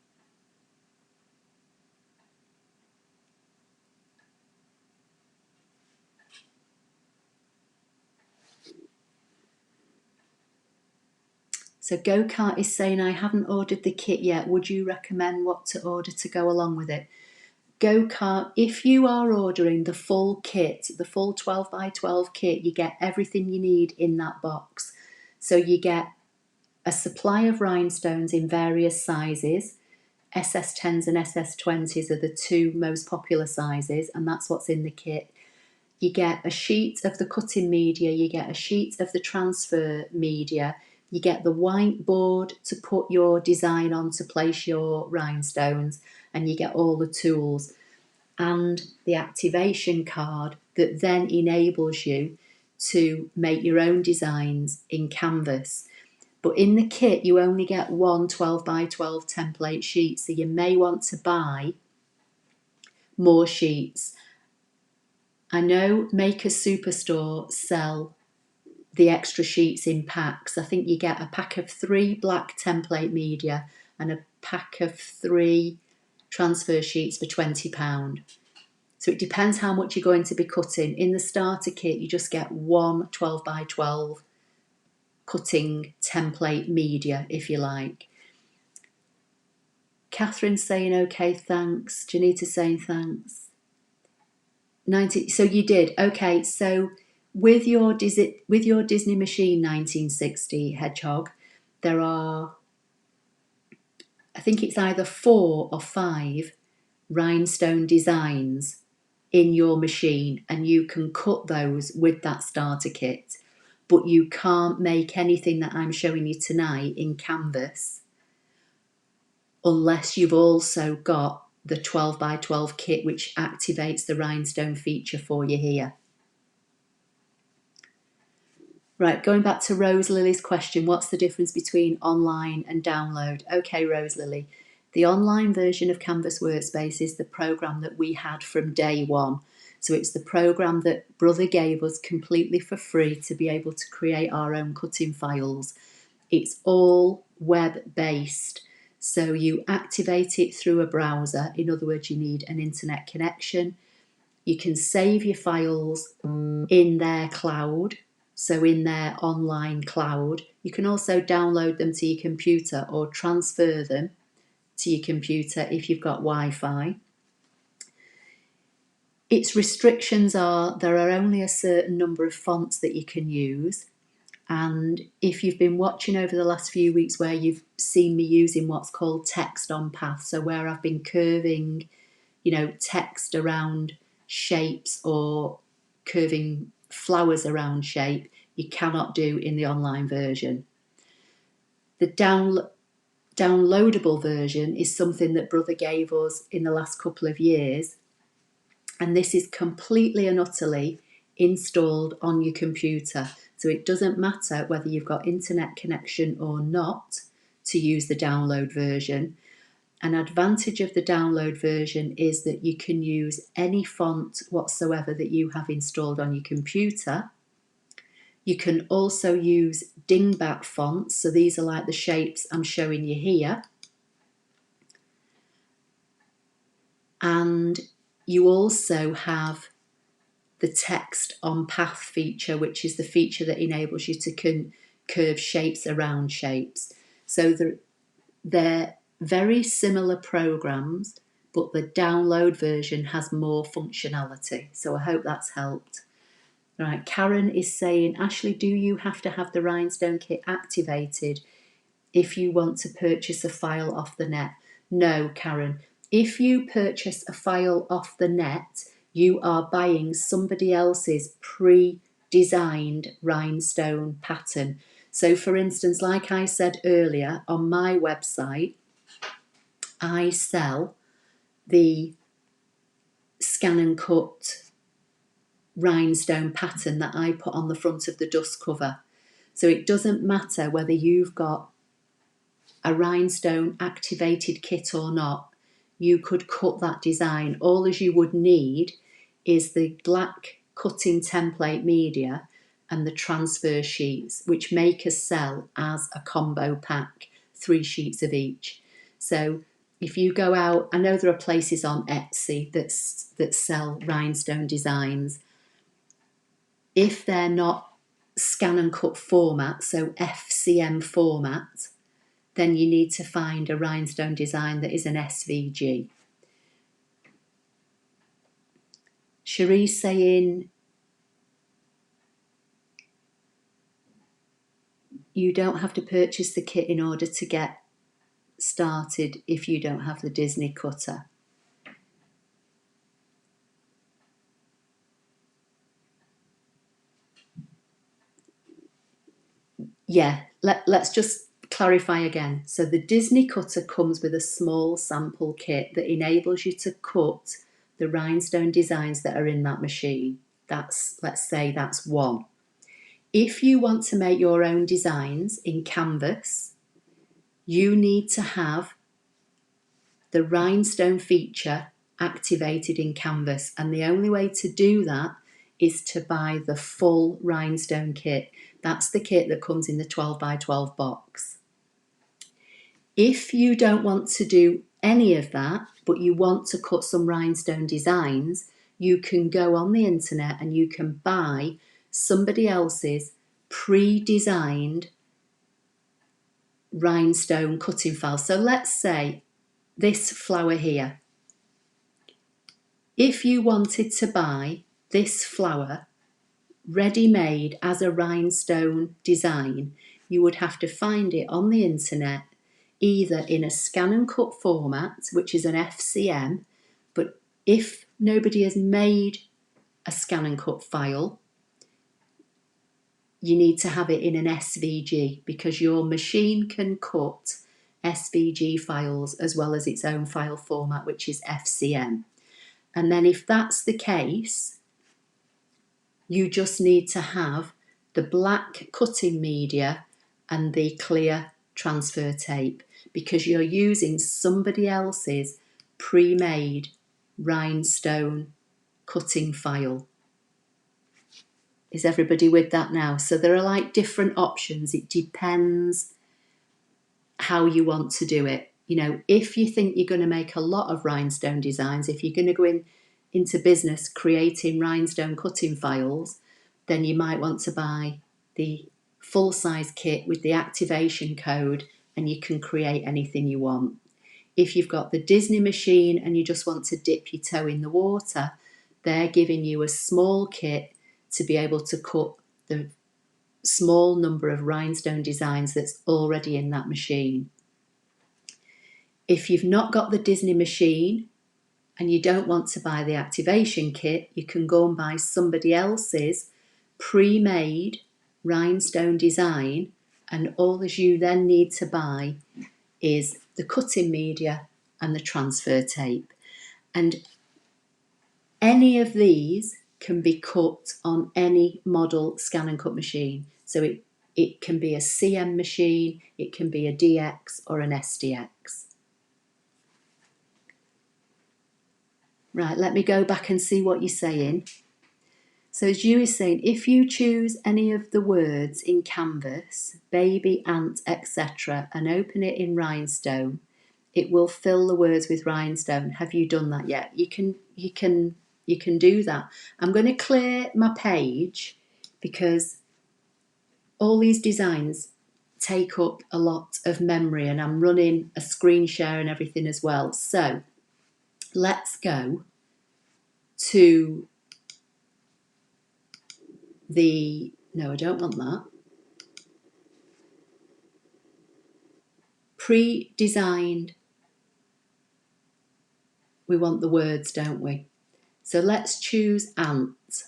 So Go-Kart is saying, I haven't ordered the kit yet. Would you recommend what to order to go along with it? if you are ordering the full kit, the full 12 by 12 kit, you get everything you need in that box. So you get a supply of rhinestones in various sizes. SS10s and SS20s are the two most popular sizes, and that's what's in the kit. You get a sheet of the cutting media, you get a sheet of the transfer media, you get the whiteboard to put your design on to place your rhinestones, and you get all the tools and the activation card that then enables you to make your own designs in Canvas. But in the kit, you only get one 12 by 12 template sheet, so you may want to buy more sheets. I know Makers Superstore sell the extra sheets in packs. I think you get a pack of 3 black template media and a pack of 3 transfer sheets for £20. So it depends how much you're going to be cutting. In the starter kit, you just get one 12 by 12 cutting template media, if you like. Catherine's saying, okay, thanks. Janita's saying thanks. 90. So you did. Okay, so with your Disney Machine 1960 Hedgehog, there are, I think it's either 4 or 5 rhinestone designs in your machine, and you can cut those with that starter kit, but you can't make anything that I'm showing you tonight in Canvas unless you've also got the 12 by 12 kit, which activates the rhinestone feature for you here. Right, going back to Rose Lily's question, what's the difference between online and download? Okay, Rose Lily, the online version of Canvas Workspace is the program that we had from day one. So it's the program that Brother gave us completely for free to be able to create our own cutting files. It's all web-based. So you activate it through a browser. In other words, you need an internet connection. You can save your files in their cloud, so in their online cloud. You can also download them to your computer or transfer them to your computer if you've got Wi-Fi. Its restrictions are there are only a certain number of fonts that you can use. And if you've been watching over the last few weeks where you've seen me using what's called text on path, so where I've been curving, text around shapes or curving flowers around shape, you cannot do in the online version. The downloadable version is something that Brother gave us in the last couple of years, and this is completely and utterly installed on your computer. So it doesn't matter whether you've got internet connection or not to use the download version. An advantage of the download version is that you can use any font whatsoever that you have installed on your computer. You can also use dingbat fonts. So these are like the shapes I'm showing you here. And you also have the text on path feature, which is the feature that enables you to curve shapes around shapes. So they're very similar programs, but the download version has more functionality. So I hope that's helped. Right, Karen is saying, Ashley, do you have to have the rhinestone kit activated if you want to purchase a file off the net? No, Karen. If you purchase a file off the net, you are buying somebody else's pre-designed rhinestone pattern. So for instance, like I said earlier, on my website, I sell the ScanNCut rhinestone pattern that I put on the front of the dust cover. So it doesn't matter whether you've got a rhinestone activated kit or not, you could cut that design. All as you would need is the black cutting template media and the transfer sheets, which Makers sell as a combo pack, 3 sheets of each. So if you go out, I know there are places on Etsy that sell rhinestone designs. If they're not ScanNCut format, so FCM format, then you need to find a rhinestone design that is an SVG. Cherie saying you don't have to purchase the kit in order to get started if you don't have the Disney cutter. Yeah, let's just clarify again. So the Disney cutter comes with a small sample kit that enables you to cut the rhinestone designs that are in that machine. Let's say that's one. If you want to make your own designs in Canvas, you need to have the rhinestone feature activated in Canvas, and the only way to do that is to buy the full rhinestone kit. That's the kit that comes in the 12 by 12 box. If you don't want to do any of that, but you want to cut some rhinestone designs, you can go on the internet and you can buy somebody else's pre-designed rhinestone cutting file. So let's say this flower here. If you wanted to buy this flower ready-made as a rhinestone design, you would have to find it on the internet, either in a ScanNCut format, which is an FCM, but if nobody has made a ScanNCut file, you need to have it in an SVG, because your machine can cut SVG files as well as its own file format, which is FCM. And then if that's the case, you just need to have the black cutting media and the clear transfer tape, because you're using somebody else's pre-made rhinestone cutting file. Is everybody with that now? So there are like different options. It depends how you want to do it. You know, if you think you're going to make a lot of rhinestone designs, if you're going to go into business creating rhinestone cutting files, then you might want to buy the full-size kit with the activation code, and you can create anything you want. If you've got the Disney machine and you just want to dip your toe in the water, they're giving you a small kit to be able to cut the small number of rhinestone designs that's already in that machine. If you've not got the Disney machine and you don't want to buy the activation kit, you can go and buy somebody else's pre-made rhinestone design, and all that you then need to buy is the cutting media and the transfer tape. And any of these can be cut on any model ScanNCut machine. So it can be a CM machine, it can be a DX or an SDX. Right, let me go back and see what you're saying. So as you were saying, if you choose any of the words in Canvas, baby, ant, etc., and open it in Rhinestone, it will fill the words with rhinestone. Have you done that yet? You can do that. I'm going to clear my page because all these designs take up a lot of memory, and I'm running a screen share and everything as well. So let's go to no, I don't want that. Pre-designed. We want the words, don't we? So let's choose ant.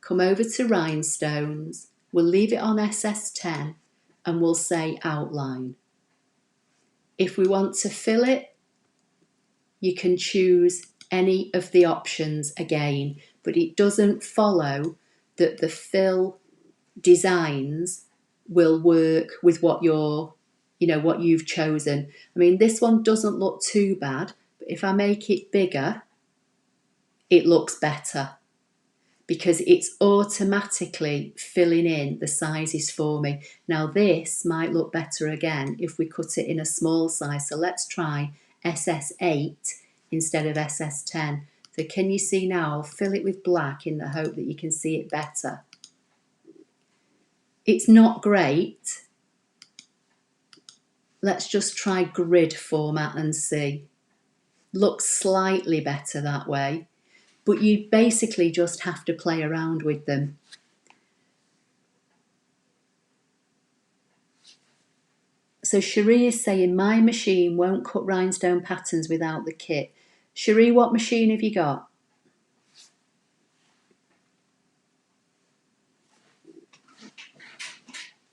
Come over to rhinestones. We'll leave it on SS10 and we'll say outline. If we want to fill it, you can choose any of the options again, but it doesn't follow that the fill designs will work with what what you've chosen. I mean, this one doesn't look too bad, but if I make it bigger, it looks better because it's automatically filling in the sizes for me. Now this might look better again if we cut it in a small size. So let's try SS8 instead of SS10. So can you see now? I'll fill it with black in the hope that you can see it better. It's not great. Let's just try grid format and see. Looks slightly better that way. but you basically just have to play around with them. So Cherie is saying, my machine won't cut rhinestone patterns without the kit. Cherie, what machine have you got?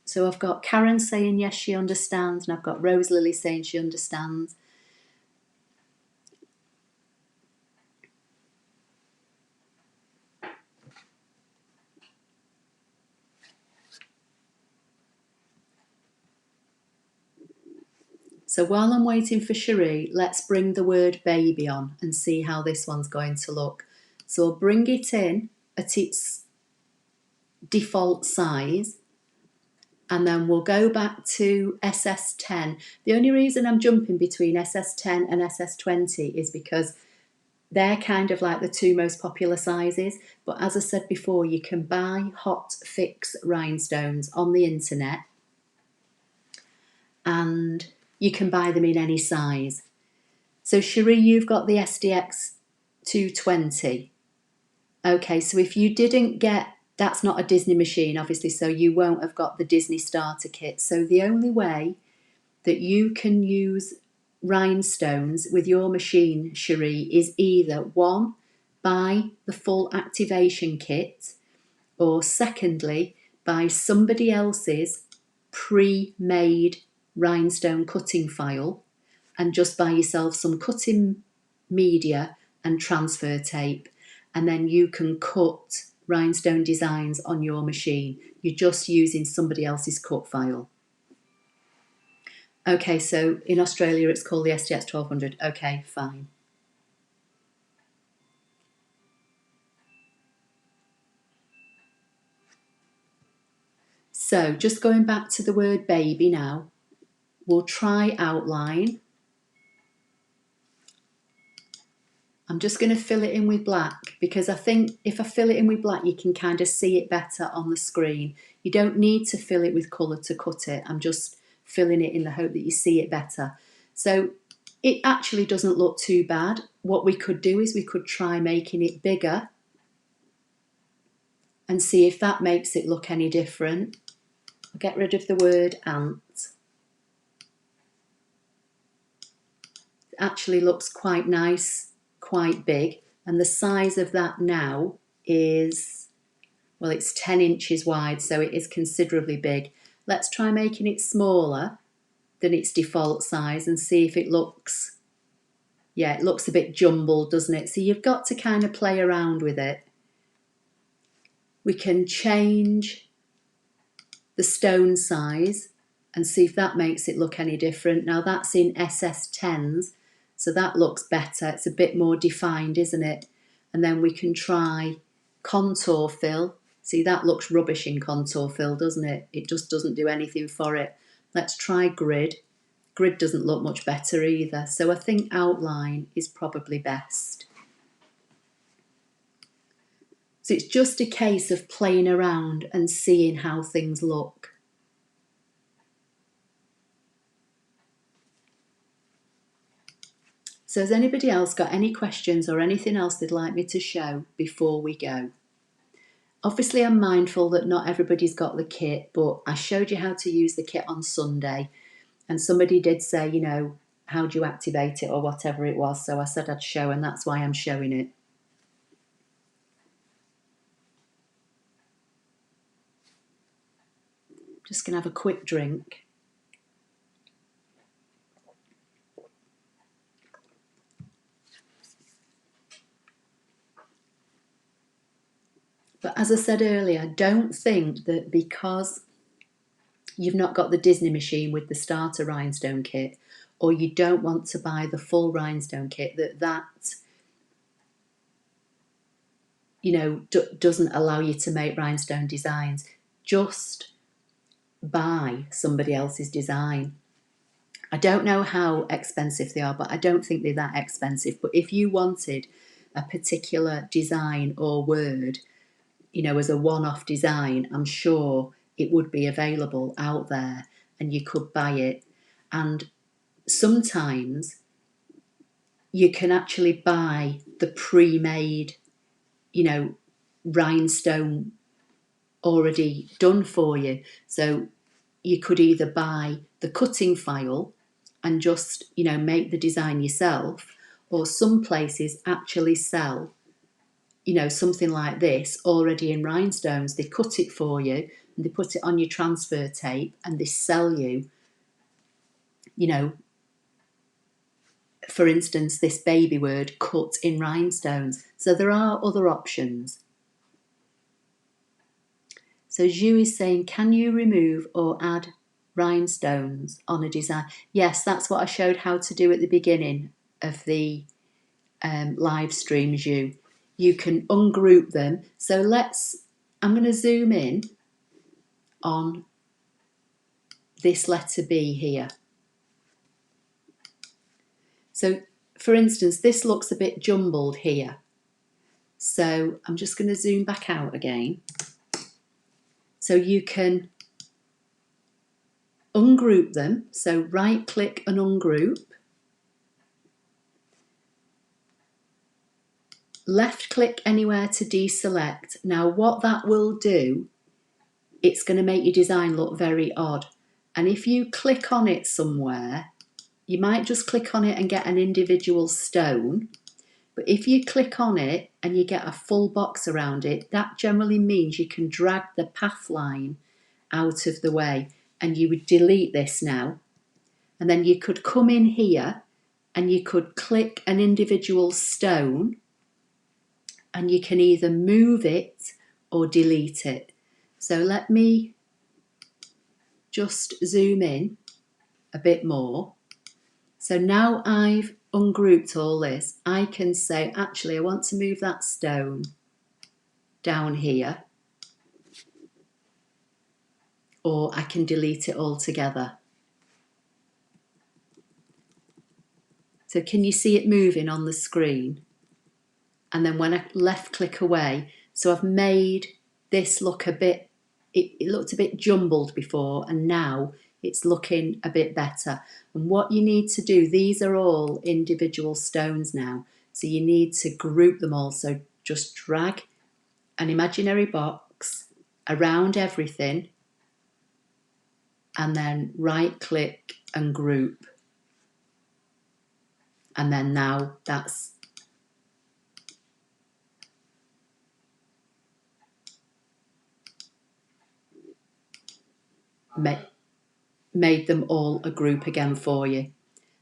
So I've got Karen saying yes, she understands, and I've got Rose Lily saying she understands. So while I'm waiting for Cherie, let's bring the word baby on and see how this one's going to look. So I'll bring it in at its default size, and then we'll go back to SS10. The only reason I'm jumping between SS10 and SS20 is because they're kind of like the two most popular sizes. But as I said before, you can buy hot fix rhinestones on the internet, and you can buy them in any size. So Cherie, you've got the SDX 220. Okay, so if you didn't get, that's not a Disney machine, obviously, so you won't have got the Disney starter kit. So the only way that you can use rhinestones with your machine, Cherie, is either one, buy the full activation kit, or secondly, buy somebody else's pre-made rhinestone cutting file and just buy yourself some cutting media and transfer tape, and then you can cut rhinestone designs on your machine. You're just using somebody else's cut file. Okay, so in Australia it's called the SDX 1200. Okay, fine. So just going back to the word baby now, we'll try outline. I'm just going to fill it in with black because I think if I fill it in with black, you can kind of see it better on the screen. You don't need to fill it with colour to cut it. I'm just filling it in the hope that you see it better. So it actually doesn't look too bad. What we could do is we could try making it bigger and see if that makes it look any different. I'll get rid of the word ant. It actually looks quite nice, quite big, and the size of that now is, well, it's 10 inches wide, so it is considerably big. Let's try making it smaller than its default size and see if it looks, yeah, it looks a bit jumbled, doesn't it? So you've got to kind of play around with it. We can change the stone size and see if that makes it look any different. Now that's in SS10s, so that looks better. It's a bit more defined, isn't it? And then we can try contour fill. See, that looks rubbish in contour fill, doesn't it? It just doesn't do anything for it. Let's try grid. Grid doesn't look much better either. So I think outline is probably best. So it's just a case of playing around and seeing how things look. So has anybody else got any questions or anything else they'd like me to show before we go? Obviously, I'm mindful that not everybody's got the kit, but I showed you how to use the kit on Sunday, and somebody did say, you know, how do you activate it or whatever it was, so I said I'd show, and that's why I'm showing it. Just going to have a quick drink. But as I said earlier, don't think that because you've not got the Disney machine with the starter rhinestone kit, or you don't want to buy the full rhinestone kit, that you know, doesn't allow you to make rhinestone designs. Just buy somebody else's design. I don't know how expensive they are, but I don't think they're that expensive. But if you wanted a particular design or word, you know, as a one-off design, I'm sure it would be available out there and you could buy it. And sometimes you can actually buy the pre-made you know, rhinestone already done for you. So you could either buy the cutting file and just, you know, make the design yourself, or some places actually sell, you know, something like this already in rhinestones. They cut it for you and they put it on your transfer tape and they sell you, you know, for instance, this baby word cut in rhinestones. So there are other options. So Zhu is saying, can you remove or add rhinestones on a design? Yes, that's what I showed how to do at the beginning of the live stream, Zhu. You can ungroup them. So I'm going to zoom in on this letter B here. So for instance, this looks a bit jumbled here. So I'm just going to zoom back out again. So you can ungroup them. So right click and ungroup. Left click anywhere to deselect. Now what that will do, it's going to make your design look very odd. And if you click on it somewhere, you might just click on it and get an individual stone. But if you click on it and you get a full box around it, that generally means you can drag the path line out of the way. And you would delete this now. And then you could come in here and you could click an individual stone and you can either move it or delete it. So let me just zoom in a bit more. So now I've ungrouped all this, I can say, actually, I want to move that stone down here, or I can delete it altogether. So can you see it moving on the screen? And then when I left click away, so I've made this look a bit, it looked a bit jumbled before, and now it's looking a bit better. And what you need to do, these are all individual stones now, so you need to group them all. So just drag an imaginary box around everything and then right click and group. And then now that's made them all a group again for you.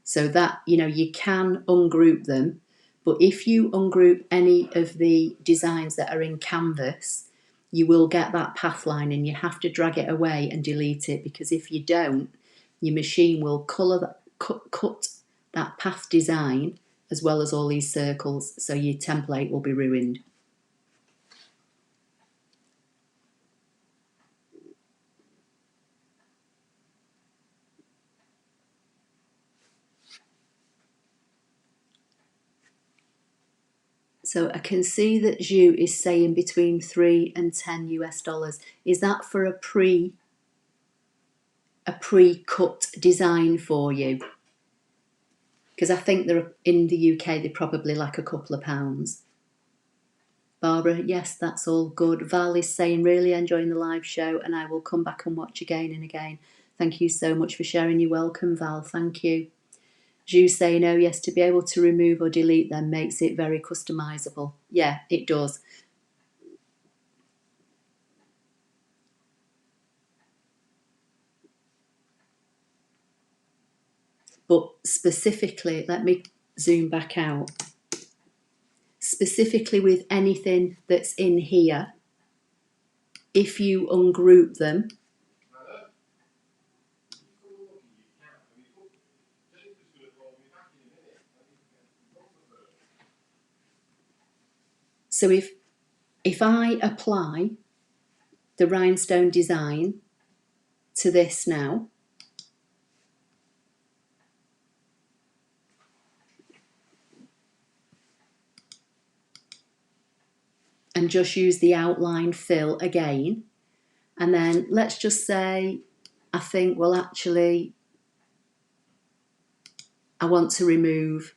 So that, you know, you can ungroup them, but if you ungroup any of the designs that are in Canvas, you will get that path line and you have to drag it away and delete it, because if you don't, your machine will cut that path design as well as all these circles, so your template will be ruined. So I can see that Zhu is saying between 3 and 10 US dollars. Is that for a pre-cut design for you? Because I think they're in the UK, they're probably like a couple of pounds. Barbara, yes, that's all good. Val is saying, really enjoying the live show and I will come back and watch again and again. Thank you so much for sharing. You're welcome, Val. Thank you. Zhu saying, oh yes, to be able to remove or delete them makes it very customizable. Yeah, it does. But specifically, let me zoom back out. Specifically with anything that's in here, if you ungroup them, so if I apply the rhinestone design to this now, and just use the outline fill again, and then let's just say I think, well, actually I want to remove,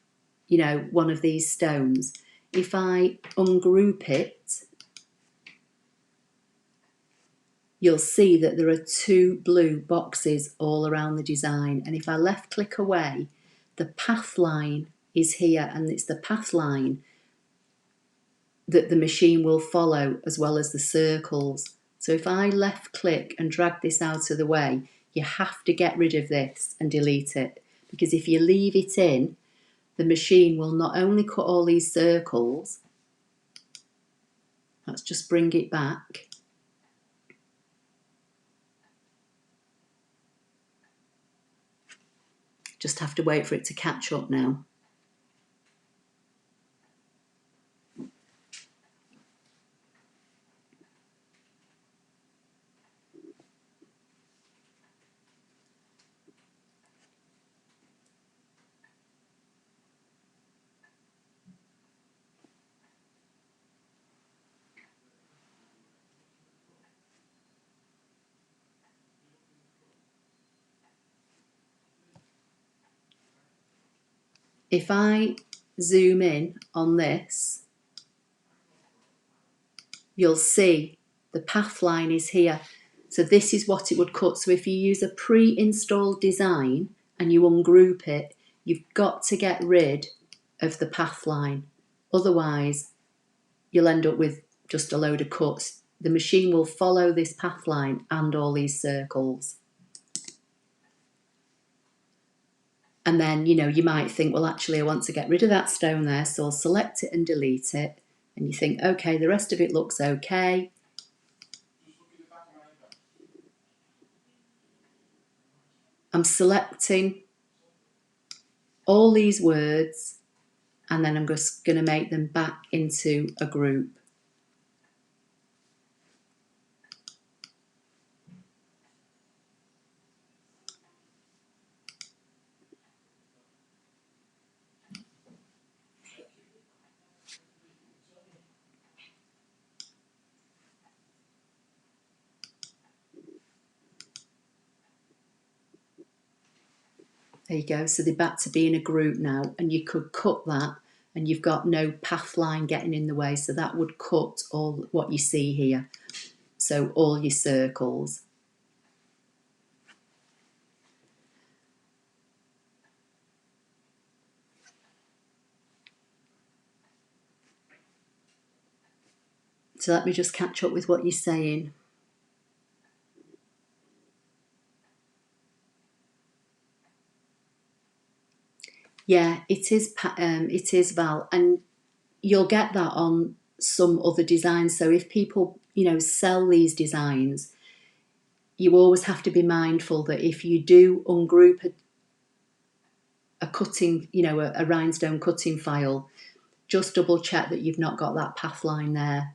you know, one of these stones. if I ungroup it, you'll see that there are two blue boxes all around the design. And if I left click away, the path line is here, and it's the path line that the machine will follow as well as the circles. So if I left click and drag this out of the way, you have to get rid of this and delete it, because if you leave it in, the machine will not only cut all these circles, let's just bring it back. Just have to wait for it to catch up now. If I zoom in on this, you'll see the path line is here. So this is what it would cut. So if you use a pre-installed design and you ungroup it, you've got to get rid of the path line. Otherwise, you'll end up with just a load of cuts. The machine will follow this path line and all these circles. And then, you might think, well, actually, I want to get rid of that stone there, so I'll select it and delete it. And you think, okay, the rest of it looks okay. I'm selecting all these words, and then I'm just going to make them back into a group. There you go, so they're back to being a group now, and you could cut that and you've got no path line getting in the way, so that would cut all what you see here, so all your circles. So let me just catch up with what you're saying. Yeah, it is Val, and you'll get that on some other designs. So if people, sell these designs, you always have to be mindful that if you do ungroup a cutting, a rhinestone cutting file, just double check that you've not got that path line there.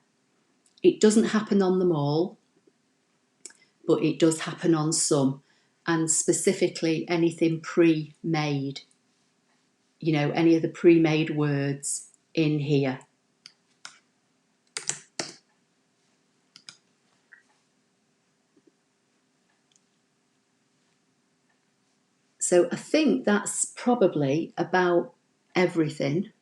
It doesn't happen on them all, but it does happen on some, and specifically anything pre-made. Any of the pre-made words in here. So I think that's probably about everything.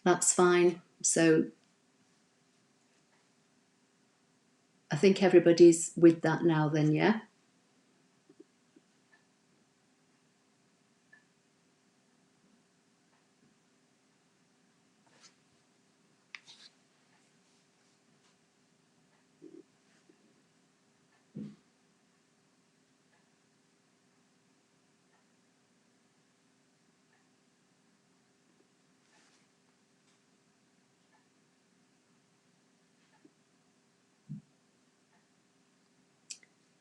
That's fine. So I think everybody's with that now then, yeah?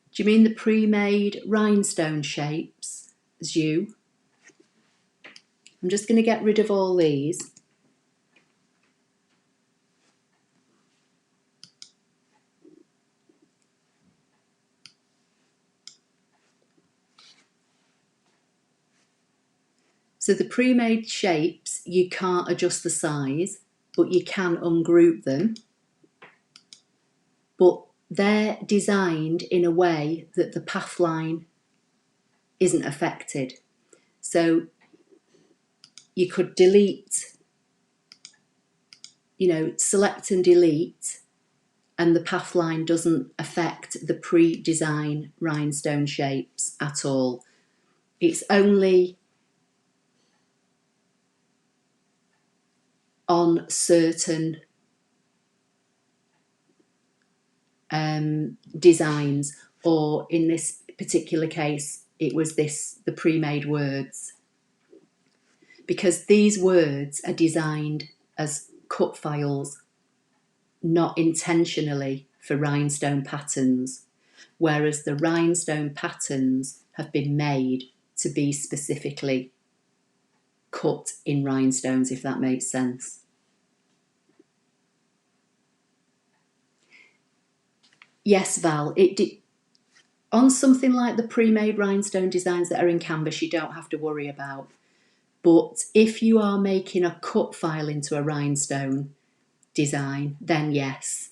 Do you mean the pre-made rhinestone shapes as you? I'm just going to get rid of all these. So the pre-made shapes, you can't adjust the size, but you can ungroup them. But they're designed in a way that the path line isn't affected. So you could delete, select and delete, and the path line doesn't affect the pre-design rhinestone shapes at all. It's only on certain designs, or in this particular case, it was the pre-made words. Because these words are designed as cut files, not intentionally for rhinestone patterns, whereas the rhinestone patterns have been made to be specifically cut in rhinestones, if that makes sense. Yes, Val, on something like the pre-made rhinestone designs that are in Canvas, you don't have to worry about. But if you are making a cut file into a rhinestone design, then yes.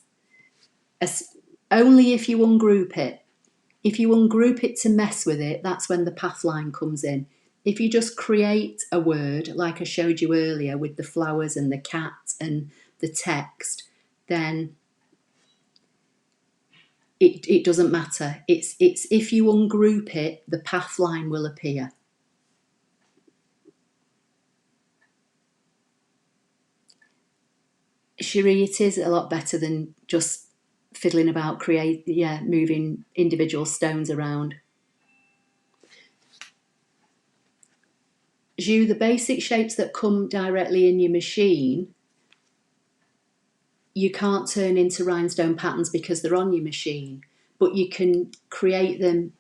Only if you ungroup it. If you ungroup it to mess with it, that's when the path line comes in. If you just create a word, like I showed you earlier with the flowers and the cat and the text, then it doesn't matter. It's if you ungroup it, the path line will appear. Cherie, it is a lot better than just fiddling about, moving individual stones around. Ju, the basic shapes that come directly in your machine, you can't turn into rhinestone patterns because they're on your machine, but you can create them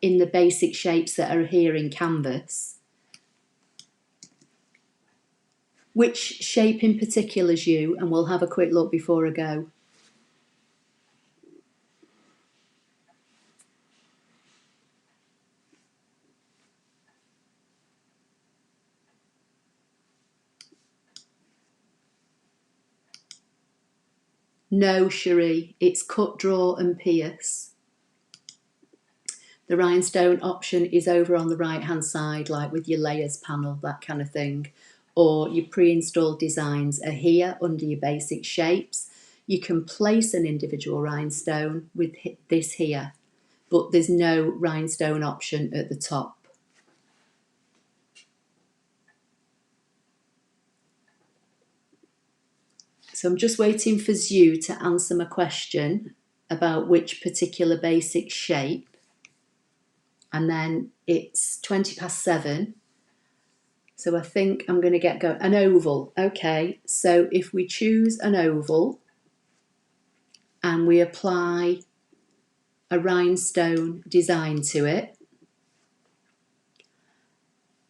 in the basic shapes that are here in Canvas. Which shape in particular, Ju? And we'll have a quick look before I go. No, Cherie, it's cut, draw and pierce. The rhinestone option is over on the right hand side, like with your layers panel, that kind of thing. Or your pre-installed designs are here under your basic shapes. You can place an individual rhinestone with this here, but there's no rhinestone option at the top. So I'm just waiting for Zhu to answer my question about which particular basic shape. And then it's 7:20. So I think I'm going to get going. An oval. Okay, so if we choose an oval and we apply a rhinestone design to it,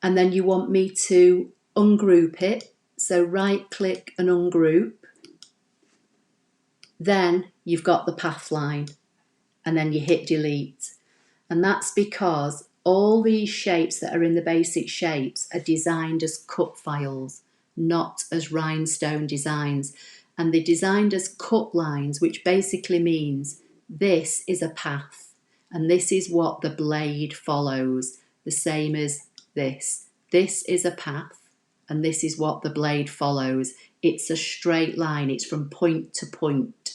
and then you want me to ungroup it, so right click and ungroup, then you've got the path line, and then you hit delete. And that's because all these shapes that are in the basic shapes are designed as cut files, not as rhinestone designs. And they're designed as cut lines, which basically means this is a path and this is what the blade follows, the same as this. This is a path and this is what the blade follows. It's a straight line, it's from point to point.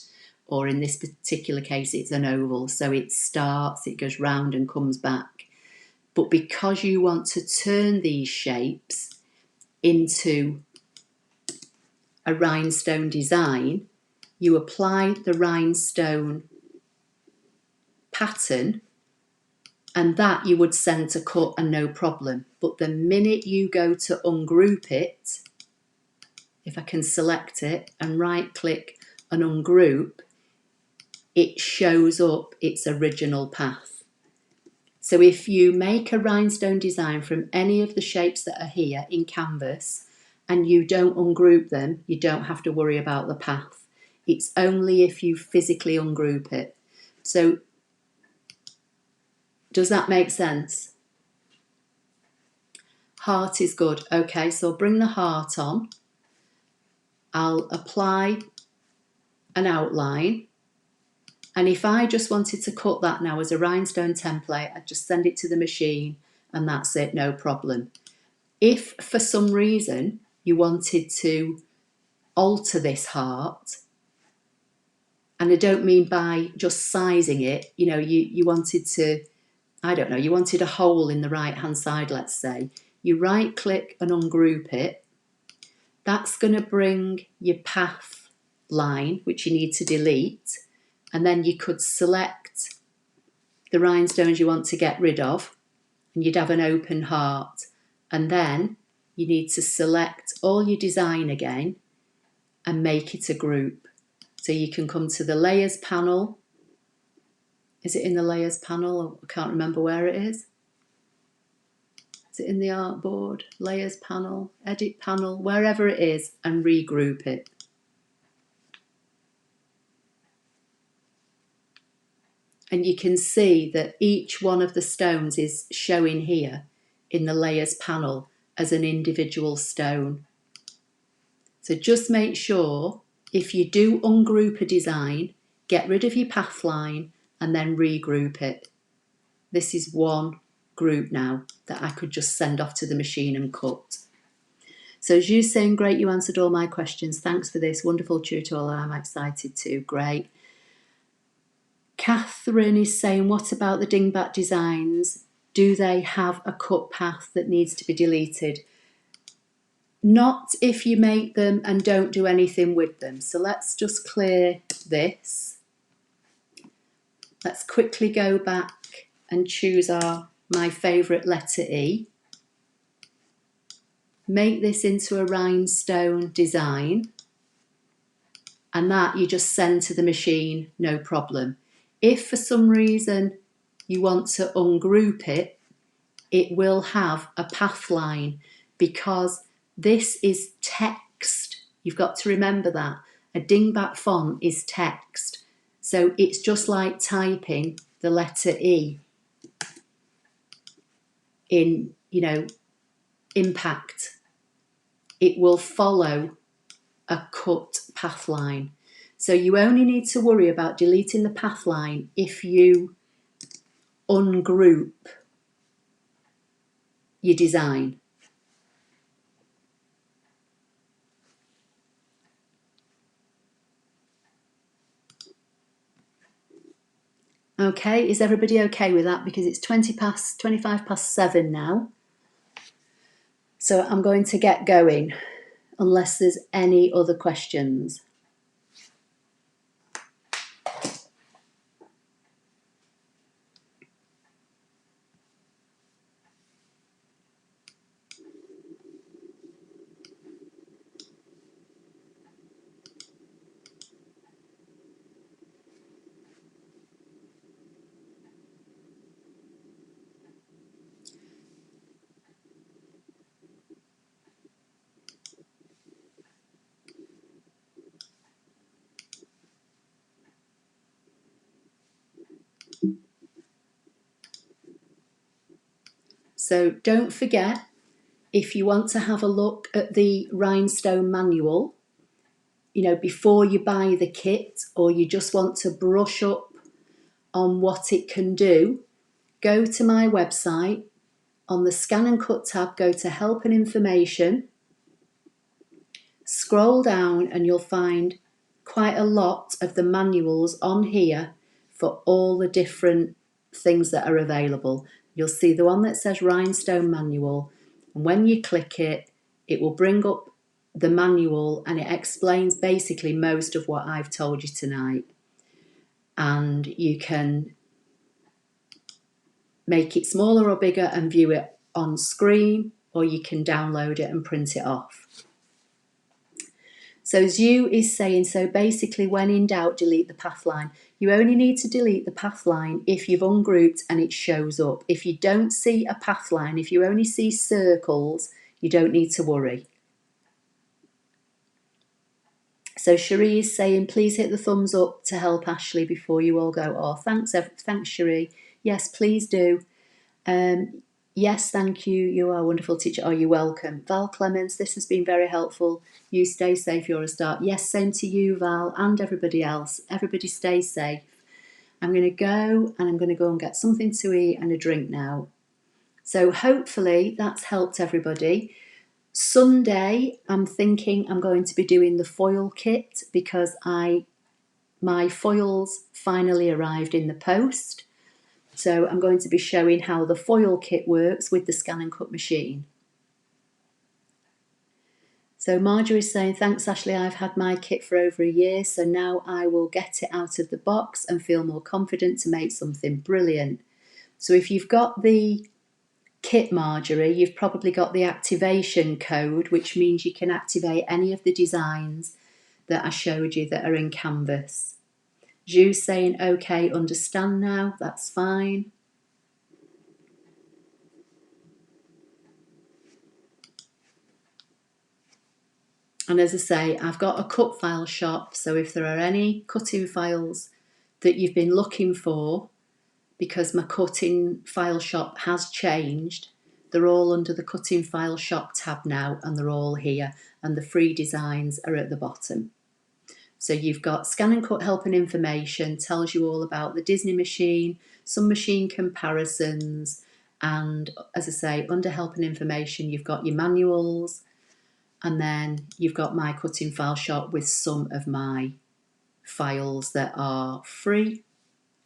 Or in this particular case, it's an oval. So it starts, it goes round and comes back. But because you want to turn these shapes into a rhinestone design, you apply the rhinestone pattern, and that you would send to cut and no problem. But the minute you go to ungroup it, if I can select it and right click and ungroup, it shows up its original path. So if you make a rhinestone design from any of the shapes that are here in Canvas and you don't ungroup them, you don't have to worry about the path. It's only if you physically ungroup it. So does that make sense? Heart is good. Okay, so I'll bring the heart on. I'll apply an outline. And if I just wanted to cut that now as a rhinestone template, I'd just send it to the machine and that's it, no problem. If for some reason you wanted to alter this heart, and I don't mean by just sizing it, you know, you wanted to, I don't know, you wanted a hole in the right hand side, let's say, you right click and ungroup it. That's going to bring your path line, which you need to delete, and then you could select the rhinestones you want to get rid of, and you'd have an open heart. And then you need to select all your design again and make it a group. So you can come to the layers panel. Is it in the layers panel? I can't remember where it is. Is it in the artboard? Layers panel, edit panel, wherever it is, and regroup it. And you can see that each one of the stones is showing here in the layers panel as an individual stone. So just make sure if you do ungroup a design, get rid of your path line and then regroup it. This is one group now that I could just send off to the machine and cut. So as you're saying, great, you answered all my questions. Thanks for this wonderful tutorial. I'm excited too. Great. Catherine is saying, what about the dingbat designs? Do they have a cut path that needs to be deleted? Not if you make them and don't do anything with them. So let's just clear this. Let's quickly go back and choose my favourite letter E. Make this into a rhinestone design. And that you just send to the machine, no problem. If for some reason you want to ungroup it, it will have a path line because this is text. You've got to remember that. A dingbat font is text. So it's just like typing the letter E in, you know, impact. It will follow a cut path line. So you only need to worry about deleting the path line if you ungroup your design. Okay, is everybody okay with that? Because it's 25 past 7 now. So I'm going to get going unless there's any other questions. So don't forget, if you want to have a look at the Rhinestone manual, you know, before you buy the kit, or you just want to brush up on what it can do, go to my website. On the Scan and Cut tab, go to Help and Information. Scroll down and you'll find quite a lot of the manuals on here for all the different things that are available. You'll see the one that says Rhinestone Manual, and when you click it, it will bring up the manual and it explains basically most of what I've told you tonight. And you can make it smaller or bigger and view it on screen, or you can download it and print it off. So Zhu is saying, so basically when in doubt, delete the path line. You only need to delete the path line if you've ungrouped and it shows up. If you don't see a path line, if you only see circles, you don't need to worry. So Cherie is saying, please hit the thumbs up to help Ashley before you all go. Oh, thanks Cherie. Yes, please do. Yes, thank you. You are a wonderful teacher. Oh, you're welcome. Val Clements, this has been very helpful. You stay safe, you're a star. Yes, same to you, Val, and everybody else. Everybody stay safe. I'm going to go and get something to eat and a drink now. So hopefully that's helped everybody. Sunday, I'm thinking I'm going to be doing the foil kit because my foils finally arrived in the post. So I'm going to be showing how the foil kit works with the ScanNCut machine. So Marjorie's saying, thanks Ashley, I've had my kit for over a year, so now I will get it out of the box and feel more confident to make something brilliant. So if you've got the kit, Marjorie, you've probably got the activation code, which means you can activate any of the designs that I showed you that are in Canvas. Ju's saying, okay, understand now, that's fine. And as I say, I've got a cut file shop, so if there are any cutting files that you've been looking for, because my cutting file shop has changed, they're all under the cutting file shop tab now, and they're all here, and the free designs are at the bottom. So you've got ScanNCut Help and Information, tells you all about the Disney machine, some machine comparisons, and as I say, under Help and Information, you've got your manuals, and then you've got my cutting file shop with some of my files that are free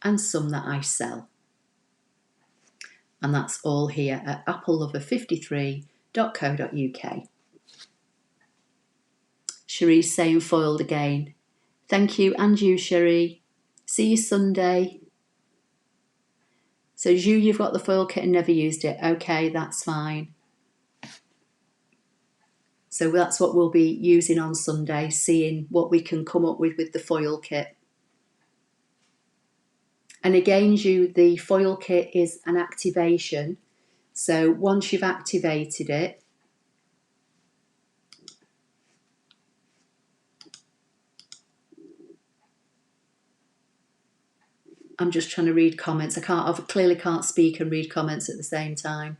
and some that I sell. And that's all here at applelover53.co.uk. Cherie's saying foiled again. Thank you, and you, Cherie. See you Sunday. So, Ju, you've got the foil kit and never used it. Okay, that's fine. So that's what we'll be using on Sunday, seeing what we can come up with the foil kit. And again, Ju, the foil kit is an activation. So once you've activated it, I'm just trying to read comments. I clearly can't speak and read comments at the same time.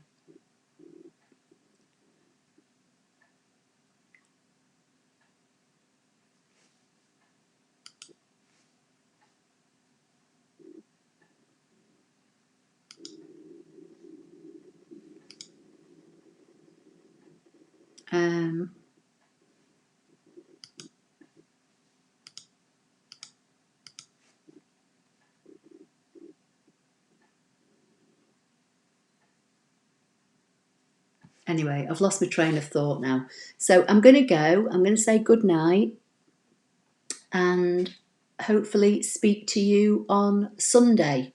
Anyway, I've lost my train of thought now. So I'm going to go. I'm going to say good night and hopefully speak to you on Sunday.